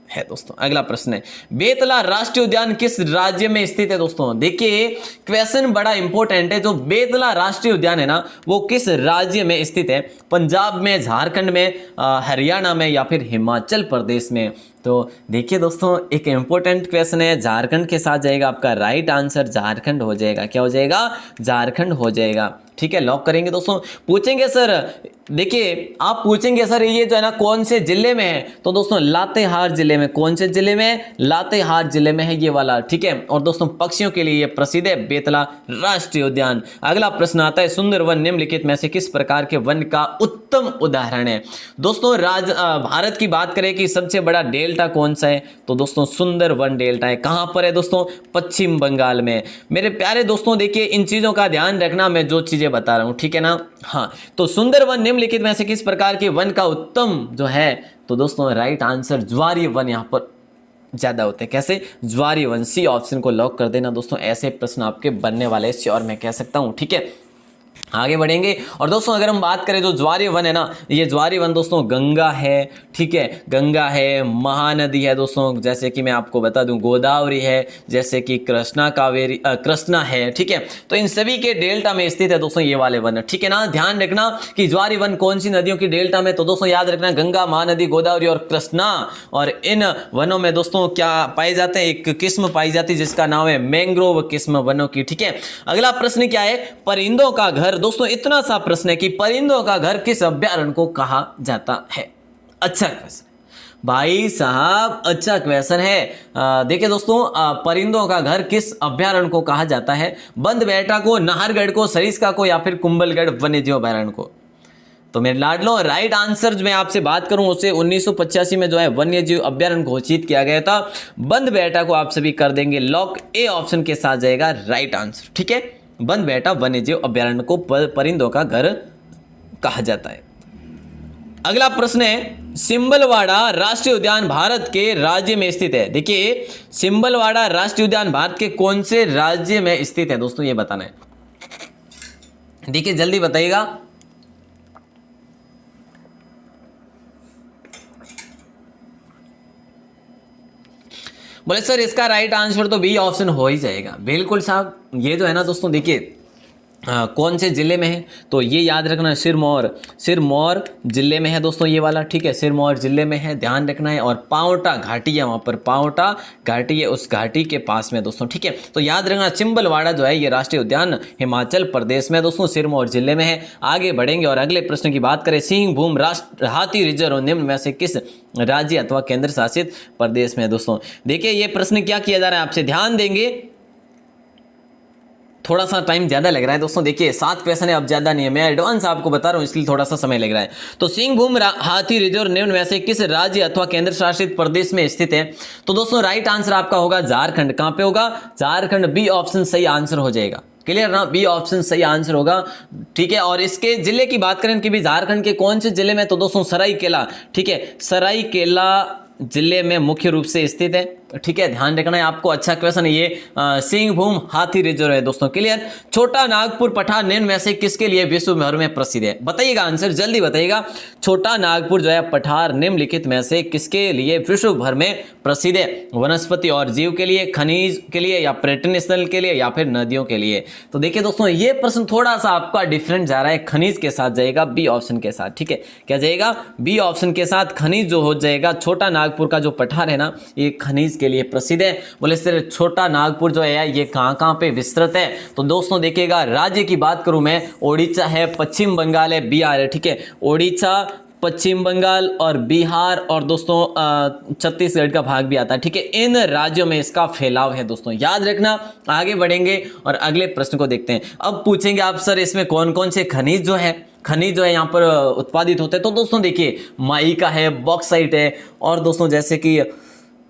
है दोस्तों। अगला प्रश्न है बेतला राष्ट्रीय उद्यान किस राज्य में स्थित है दोस्तों। देखिए क्वेश्चन बड़ा इंपॉर्टेंट है। जो बेतला राष्ट्रीय उद्यान है ना वो किस राज्य में स्थित है, पंजाब में, झारखंड में, हरियाणा में या फिर हिमाचल प्रदेश में। तो देखिए दोस्तों एक इंपॉर्टेंट क्वेश्चन है, झारखंड के साथ जाएगा आपका राइट आंसर, झारखंड हो जाएगा। क्या हो जाएगा? झारखंड हो जाएगा, ठीक है, लॉक करेंगे दोस्तों। पूछेंगे सर, देखिए आप पूछेंगे सर ये जो है ना कौन से जिले में है, तो दोस्तों लातेहार जिले में। कौन से जिले में? लातेहार जिले में है ये वाला, ठीक है। और दोस्तों पक्षियों के लिए ये प्रसिद्ध है बेतला राष्ट्रीय उद्यान। अगला प्रश्न आता है सुंदरवन निम्नलिखित में से किस प्रकार के वन का उत्तम उदाहरण है। दोस्तों भारत की बात करें कि सबसे बड़ा डेल्टा कौन सा है, तो दोस्तों सुंदरवन डेल्टा है। कहां पर है दोस्तों? पश्चिम बंगाल में। मेरे प्यारे दोस्तों देखिए इन चीजों का ध्यान रखना, मैं जो चीजें बता रहा हूं, ठीक है ना। हाँ, तो सुंदरवन निम्नलिखित में से किस प्रकार के वन का उत्तम जो है, तो दोस्तों राइट आंसर ज्वारीय वन यहां पर ज्यादा होते हैं। कैसे? ज्वारीय वन, सी ऑप्शन को लॉक कर देना दोस्तों। ऐसे प्रश्न आपके बनने वाले श्योर मैं कह सकता हूं, ठीक है। आगे बढ़ेंगे और दोस्तों अगर हम बात करें जो ज्वारीय वन है ना, ये ज्वारीय वन दोस्तों गंगा है, ठीक है, गंगा है, महानदी है दोस्तों, जैसे कि मैं आपको बता दूं गोदावरी है, जैसे कि कृष्णा है, ठीक है। तो इन सभी के डेल्टा में स्थित है दोस्तों ये वाले वन, ठीक है ना। ध्यान रखना कि ज्वारीय वन कौन सी नदियों की डेल्टा में, तो दोस्तों याद रखना गंगा, महानदी, गोदावरी और कृष्णा। और इन वनों में दोस्तों क्या पाए जाते हैं, एक किस्म पाई जाती है जिसका नाम है मैंग्रोव किस्म वनों की, ठीक है। अगला प्रश्न क्या है, परिंदों का घर। दोस्तों इतना सा प्रश्न है कि परिंदों का घर किस अभ्यारण्य को कहा जाता है। अच्छा क्वेश्चन भाई साहब, अच्छा क्वेश्चन है। देखिए दोस्तों परिंदों का घर किस अभ्यारण्य को कहा जाता है, बंदबैठा को, नाहरगढ़ को, सरिस्का को या फिर कुंभलगढ़ वन्यजीव अभ्यारण्य को। तो मेरे लाडलो राइट आंसर जो मैं आपसे बात करूं उसे 1985 में जो है वन्यजीव अभ्यारण्य घोषित किया गया था। बंदबैठा को आप सभी कर देंगे लॉक, ए ऑप्शन के साथ जाएगा राइट आंसर, ठीक है। बंदबैठा वन्यजीव अभ्यारण्य को परिंदों का घर कहा जाता है। अगला प्रश्न है सिंबलवाड़ा राष्ट्रीय उद्यान भारत के राज्य में स्थित है। देखिए सिंबलवाड़ा राष्ट्रीय उद्यान भारत के कौन से राज्य में स्थित है दोस्तों, ये बताना है। देखिए जल्दी बताइएगा। बोले सर इसका राइट आंसर तो बी ऑप्शन हो ही जाएगा। बिल्कुल साहब, ये जो है ना दोस्तों देखिए कौन से जिले में है, तो ये याद रखना सिरमौर जिले में है दोस्तों ये वाला, ठीक है, सिरमौर जिले में है, ध्यान रखना है। और पावटा घाटी है वहाँ पर, पावटा घाटी है, उस घाटी के पास में दोस्तों, ठीक है। तो याद रखना सिंबलवाड़ा जो है ये राष्ट्रीय उद्यान हिमाचल प्रदेश में दोस्तों सिरमौर जिले में है। आगे बढ़ेंगे और अगले प्रश्न की बात करें, सिंहभूम राष्ट्र हाथी रिजर्व निम्न में से किस राज्य अथवा केंद्र शासित प्रदेश में दोस्तों। देखिए ये प्रश्न क्या किया जा रहा है, आपसे ध्यान देंगे, थोड़ा सा टाइम ज़्यादा लग रहा है दोस्तों। देखिए 7 क्वेश्चन है, अब ज़्यादा नहीं है, मैं एडवांस आपको बता रहा हूँ इसलिए थोड़ा सा समय लग रहा है। तो सिंहभूम हाथी रिजर्व निम्न में से किस राज्य अथवा केंद्र शासित प्रदेश में स्थित है, तो दोस्तों राइट आंसर आपका होगा झारखंड। कहाँ पे होगा? झारखंड, बी ऑप्शन सही आंसर हो जाएगा। क्लियर ना, बी ऑप्शन सही आंसर होगा, ठीक है। और इसके जिले की बात करें कि भी झारखंड के कौन से जिले में, तो दोस्तों सरायकेला, ठीक है, सरायकेला जिले में मुख्य रूप से स्थित है, ठीक है, ध्यान रखना है आपको। अच्छा क्वेश्चन है ये, सिंहभूम हाथी रिजर्व है दोस्तों। क्लियर। छोटा नागपुर पठार निम्न में से किसके लिए विश्व भर में प्रसिद्ध है, बताइएगा आंसर, जल्दी बताइएगा। छोटा नागपुर जो है पठार निम्नलिखित में से किसके लिए विश्व भर में प्रसिद्ध है, वनस्पति और जीव के लिए, खनिज के लिए, या पर्यटन स्थल के लिए, या फिर नदियों के लिए। तो देखिए दोस्तों ये प्रश्न थोड़ा सा आपका डिफरेंट जा रहा है, खनिज के साथ जाएगा, बी ऑप्शन के साथ, ठीक है। क्या जाएगा? बी ऑप्शन के साथ खनिज जो हो जाएगा। छोटा नागपुर का जो पठार है ना ये खनिज के लिए प्रसिद्ध है। बोले सर छोटा नागपुर जो है ये कहां पे विस्तृत है, तो दोस्तों देखिएगा राज्य की बात करूं मैं, ओडिशा है, पश्चिम बंगाल है, बिहार है, ठीक है। ओडिशा, पश्चिम बंगाल और बिहार और दोस्तों छत्तीसगढ़ का भाग भी आता है, ठीक है। इन राज्यों में इसका फैलाव है दोस्तों, याद रखना। आगे बढ़ेंगे और अगले प्रश्न को देखते हैं। अब पूछेंगे आप सर इसमें कौन कौन से खनिज जो है यहाँ पर उत्पादित होते हैं, तो दोस्तों देखिए माइका है, बॉक्साइट है, और दोस्तों जैसे कि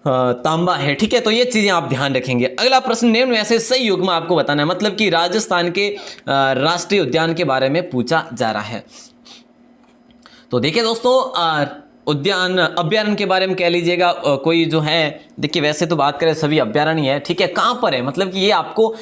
तांबा है, ठीक है। तो ये चीजें आप ध्यान रखेंगे। अगला प्रश्न, निम्न में से सही युग्म आपको बताना है, मतलब कि राजस्थान के राष्ट्रीय उद्यान के बारे में पूछा जा रहा है। तो देखिए दोस्तों, उद्यान अभ्यारण्य के बारे में कह लीजिएगा कोई जो है, देखिए वैसे तो बात करें सभी अभ्यारण्य है, ठीक है। कहाँ पर है, मतलब कि ये आपको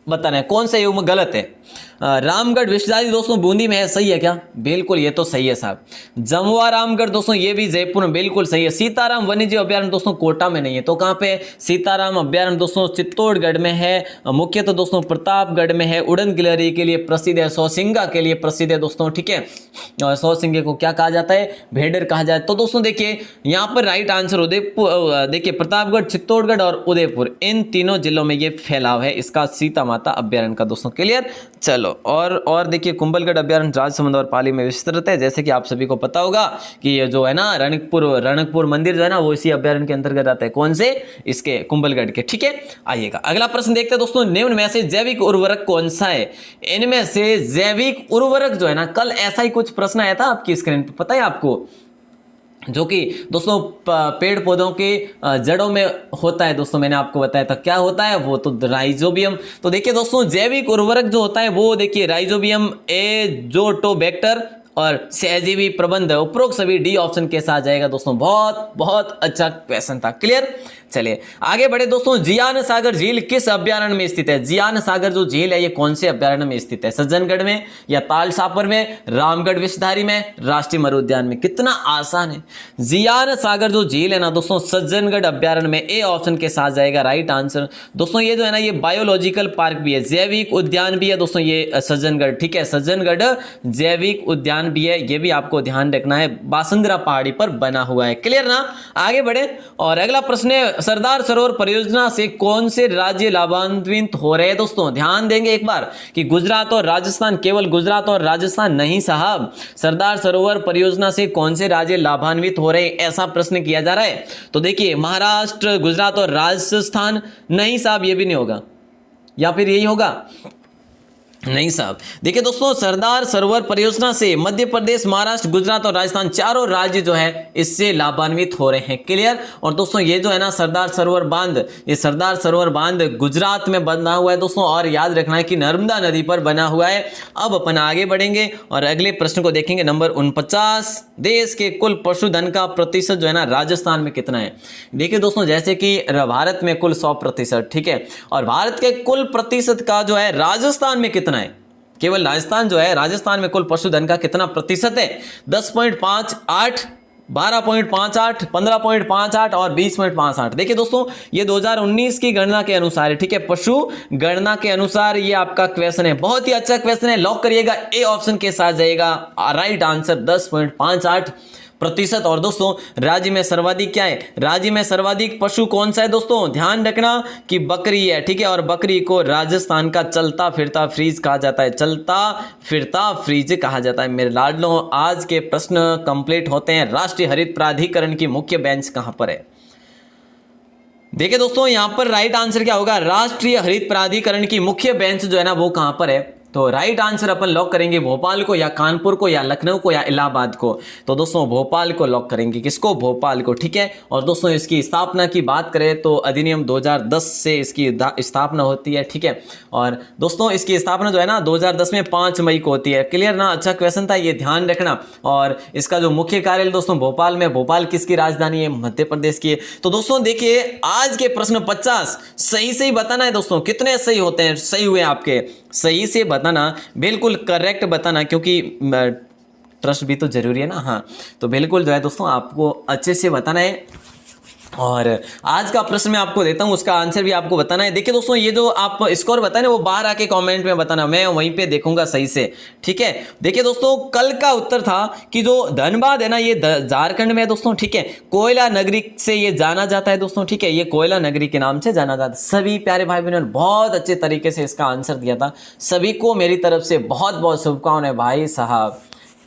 बताना है कौन सा युग्म गलत है। रामगढ़ विषधारी दोस्तों बूंदी में है, सही है क्या? बिल्कुल ये तो सही है साहब। जमुआ रामगढ़ दोस्तों ये भी जयपुर में बिल्कुल सही है। सीताराम वन्यजीव अभ्यारण्य दोस्तों कोटा में नहीं है, तो कहाँ पे? सीताराम अभ्यारण्य दोस्तों चित्तौड़गढ़ में है। मुख्य तो दोस्तों प्रतापगढ़ में है। उड़न गिलहरी के लिए प्रसिद्ध है, सौसिंगा के लिए प्रसिद्ध है दोस्तों, ठीक है। सौसिंगे को क्या कहा जाता है? भेड़र कहा जाता है। तो दोस्तों देखिए यहाँ पर राइट आंसर उदयपुर, देखिए प्रतापगढ़, चित्तौड़गढ़ और उदयपुर, इन तीनों जिलों में ये फैलाव है इसका सीता माता अभ्यारण्य का दोस्तों। क्लियर? चलो, और देखिए कुंभलगढ़ अभ्यारण्य राजसमंद और पाली में विस्तृत है, जैसे कि आप सभी को पता होगा कि ये जो है ना रणकपुर मंदिर जो है ना वो इसी अभ्यारण्य के अंतर्गत आता है। कौन से? इसके कुंभलगढ़ के, ठीक है। आइएगा अगला प्रश्न देखते हैं दोस्तों, निम्न में से जैविक उर्वरक कौन सा है? इनमें से जैविक उर्वरक जो है ना, कल ऐसा ही कुछ प्रश्न आया था आपकी स्क्रीन पर, पता है आपको, जो कि दोस्तों पेड़ पौधों के जड़ों में होता है दोस्तों। मैंने आपको बताया था क्या होता है वो, तो राइजोबियम। तो देखिए दोस्तों जैविक उर्वरक जो होता है वो देखिए राइजोबियम, एजोटोबैक्टर और सहजीवी प्रबंध, उपरोक्त सभी डी ऑप्शन के साथ जाएगा दोस्तों। बहुत बहुत अच्छा क्वेश्चन था। क्लियर? चलिए आगे बढ़े दोस्तों। जियान सागर झील किस अभ्यारण्य में स्थित है? जियान सागर जो झील है ये कौन से अभ्यारण्य में स्थित है? सज्जनगढ़ में या तालसापर में, रामगढ़ विषधारी में, राष्ट्रीय मरु उद्यान में? कितना आसान है। जियान सागर जो झील है ना दोस्तों सज्जनगढ़ अभ्यारण्य में, ए ऑप्शन के साथ जाएगा राइट आंसर। दोस्तों ये जो है ना ये बायोलॉजिकल पार्क भी है, जैविक उद्यान भी है दोस्तों ये सज्जनगढ़, ठीक है। सज्जनगढ़ जैविक उद्यान भी है, ये भी आपको ध्यान रखना है, बासंदरा पहाड़ी पर बना हुआ है। क्लियर ना? आगे बढ़े और अगला प्रश्न है, सरदार सरोवर परियोजना से कौन से राज्य लाभान्वित हो रहे हैं? दोस्तों ध्यान देंगे एक बार कि गुजरात और राजस्थान, केवल गुजरात और राजस्थान नहीं साहब, सरदार सरोवर परियोजना से कौन से राज्य लाभान्वित हो रहे हैं, ऐसा प्रश्न किया जा रहा है। तो देखिए महाराष्ट्र, गुजरात और राजस्थान नहीं साहब, ये भी नहीं होगा, या फिर यही होगा? नहीं साहब। देखिए दोस्तों सरदार सरोवर परियोजना से मध्य प्रदेश, महाराष्ट्र, गुजरात और राजस्थान चारों राज्य जो है इससे लाभान्वित हो रहे हैं। क्लियर? और दोस्तों ये जो है ना सरदार सरोवर बांध, ये सरदार सरोवर बांध गुजरात में बना हुआ है दोस्तों, और याद रखना है कि नर्मदा नदी पर बना हुआ है। अब अपन आगे बढ़ेंगे और अगले प्रश्न को देखेंगे। नंबर 49, देश के कुल पशुधन का प्रतिशत जो है ना राजस्थान में कितना है? देखिए दोस्तों जैसे कि भारत में कुल 100%, ठीक है, और भारत के कुल प्रतिशत का जो है राजस्थान में कितना है? केवल राजस्थान जो है, राजस्थान में कुल पशुधन का कितना प्रतिशत है? 10.58, 12.58, 15.58 और 20.58। देखिए दोस्तों ये 2019 की गणना के अनुसार है, ठीक है, पशु गणना के अनुसार ये आपका क्वेश्चन है। बहुत ही अच्छा क्वेश्चन है, लॉक करिएगा, ए ऑप्शन के साथ जाएगा राइट आंसर 10.58%। और दोस्तों राज्य में सर्वाधिक क्या है? राज्य में सर्वाधिक पशु कौन सा है दोस्तों? ध्यान रखना कि बकरी है, ठीक है, और बकरी को राजस्थान का चलता फिरता फ्रीज कहा जाता है, चलता फिरता फ्रीज कहा जाता है। मेरे लाडलों आज के प्रश्न कंप्लीट होते हैं। राष्ट्रीय हरित प्राधिकरण की मुख्य बेंच कहां पर है? देखिए दोस्तों यहां पर राइट आंसर क्या होगा? राष्ट्रीय हरित प्राधिकरण की मुख्य बेंच जो है ना वो कहां पर है? तो राइट आंसर अपन लॉक करेंगे भोपाल को, या कानपुर को, या लखनऊ को, या इलाहाबाद को। तो दोस्तों भोपाल को लॉक करेंगे। किसको? भोपाल को, ठीक है। और दोस्तों इसकी स्थापना की बात करें तो अधिनियम 2010 से इसकी स्थापना होती है, ठीक है। और दोस्तों इसकी स्थापना जो है ना 2010 में 5 मई को होती है। क्लियर ना? अच्छा क्वेश्चन था, ये ध्यान रखना। और इसका जो मुख्य कार्यालय दोस्तों भोपाल में, भोपाल किसकी राजधानी है? मध्य प्रदेश की है। तो दोस्तों देखिए आज के प्रश्न 50 सही से ही बताना है दोस्तों। कितने सही होते हैं? सही हुए आपके, सही से बताना, बिल्कुल करेक्ट बताना, क्योंकि ट्रस्ट भी तो जरूरी है ना। हाँ तो बिल्कुल जो है दोस्तों आपको अच्छे से बताना है। और आज का प्रश्न मैं आपको देता हूं, उसका आंसर भी आपको बताना है। देखिए दोस्तों ये जो आप स्कोर बताना वो बाहर आके कमेंट में बताना, मैं वहीं पे देखूंगा सही से, ठीक है। देखिए दोस्तों कल का उत्तर था कि जो धनबाद है ना ये झारखंड में है दोस्तों, ठीक है, कोयला नगरी से ये जाना जाता है दोस्तों, ठीक है, ये कोयला नगरी के नाम से जाना जाता है। सभी प्यारे भाई बहनों ने बहुत अच्छे तरीके से इसका आंसर दिया था। सभी को मेरी तरफ से बहुत बहुत शुभकामनाएं भाई साहब।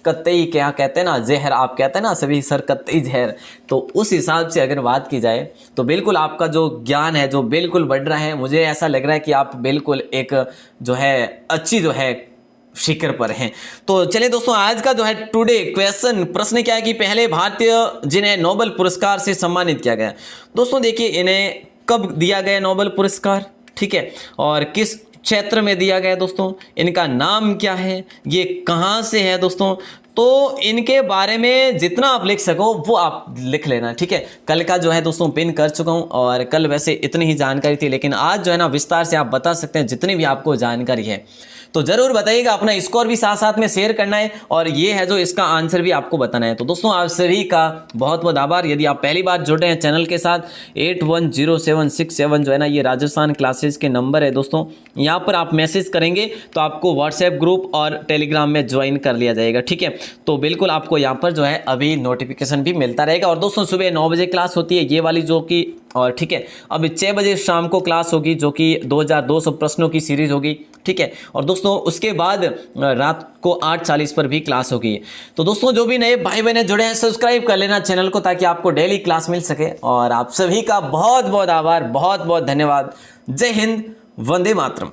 कत्तई क्या कहते हैं ना, जहर आप कहते हैं ना सभी सर, कत्तई जहर। तो उस हिसाब से अगर बात की जाए तो बिल्कुल आपका जो ज्ञान है जो बिल्कुल बढ़ रहा है। मुझे ऐसा लग रहा है कि आप बिल्कुल एक जो है अच्छी जो है शिखर पर हैं। तो चलिए दोस्तों, आज का जो है टुडे क्वेश्चन प्रश्न क्या है कि पहले भारतीय जिन्हें नोबेल पुरस्कार से सम्मानित किया गया। दोस्तों देखिए, इन्हें कब दिया गया नोबेल पुरस्कार, ठीक है, और किस क्षेत्र में दिया गया दोस्तों, इनका नाम क्या है, ये कहाँ से है दोस्तों। तो इनके बारे में जितना आप लिख सको वो आप लिख लेना, ठीक है। कल का जो है दोस्तों पिन कर चुका हूँ, और कल वैसे इतनी ही जानकारी थी, लेकिन आज जो है ना विस्तार से आप बता सकते हैं जितनी भी आपको जानकारी है। तो जरूर बताइएगा, अपना स्कोर भी साथ साथ में शेयर करना है, और ये है जो इसका आंसर भी आपको बताना है। तो दोस्तों आप सभी का बहुत बहुत आभार। यदि आप पहली बार जुड़े हैं चैनल के साथ, 810767 जो है ना ये राजस्थान क्लासेस के नंबर है दोस्तों, यहाँ पर आप मैसेज करेंगे तो आपको व्हाट्सएप ग्रुप और टेलीग्राम में ज्वाइन कर लिया जाएगा, ठीक है। तो बिल्कुल आपको यहाँ पर जो है अभी नोटिफिकेशन भी मिलता रहेगा। और दोस्तों सुबह 9 बजे क्लास होती है ये वाली जो कि, और ठीक है, अब 6 बजे शाम को क्लास होगी जो कि 2200 प्रश्नों की सीरीज होगी, ठीक है। और दोस्तों उसके बाद रात को 8:40 पर भी क्लास होगी। तो दोस्तों जो भी नए भाई बहन जुड़े हैं, सब्सक्राइब कर लेना चैनल को, ताकि आपको डेली क्लास मिल सके। और आप सभी का बहुत बहुत आभार, बहुत बहुत धन्यवाद। जय हिंद, वंदे मातरम।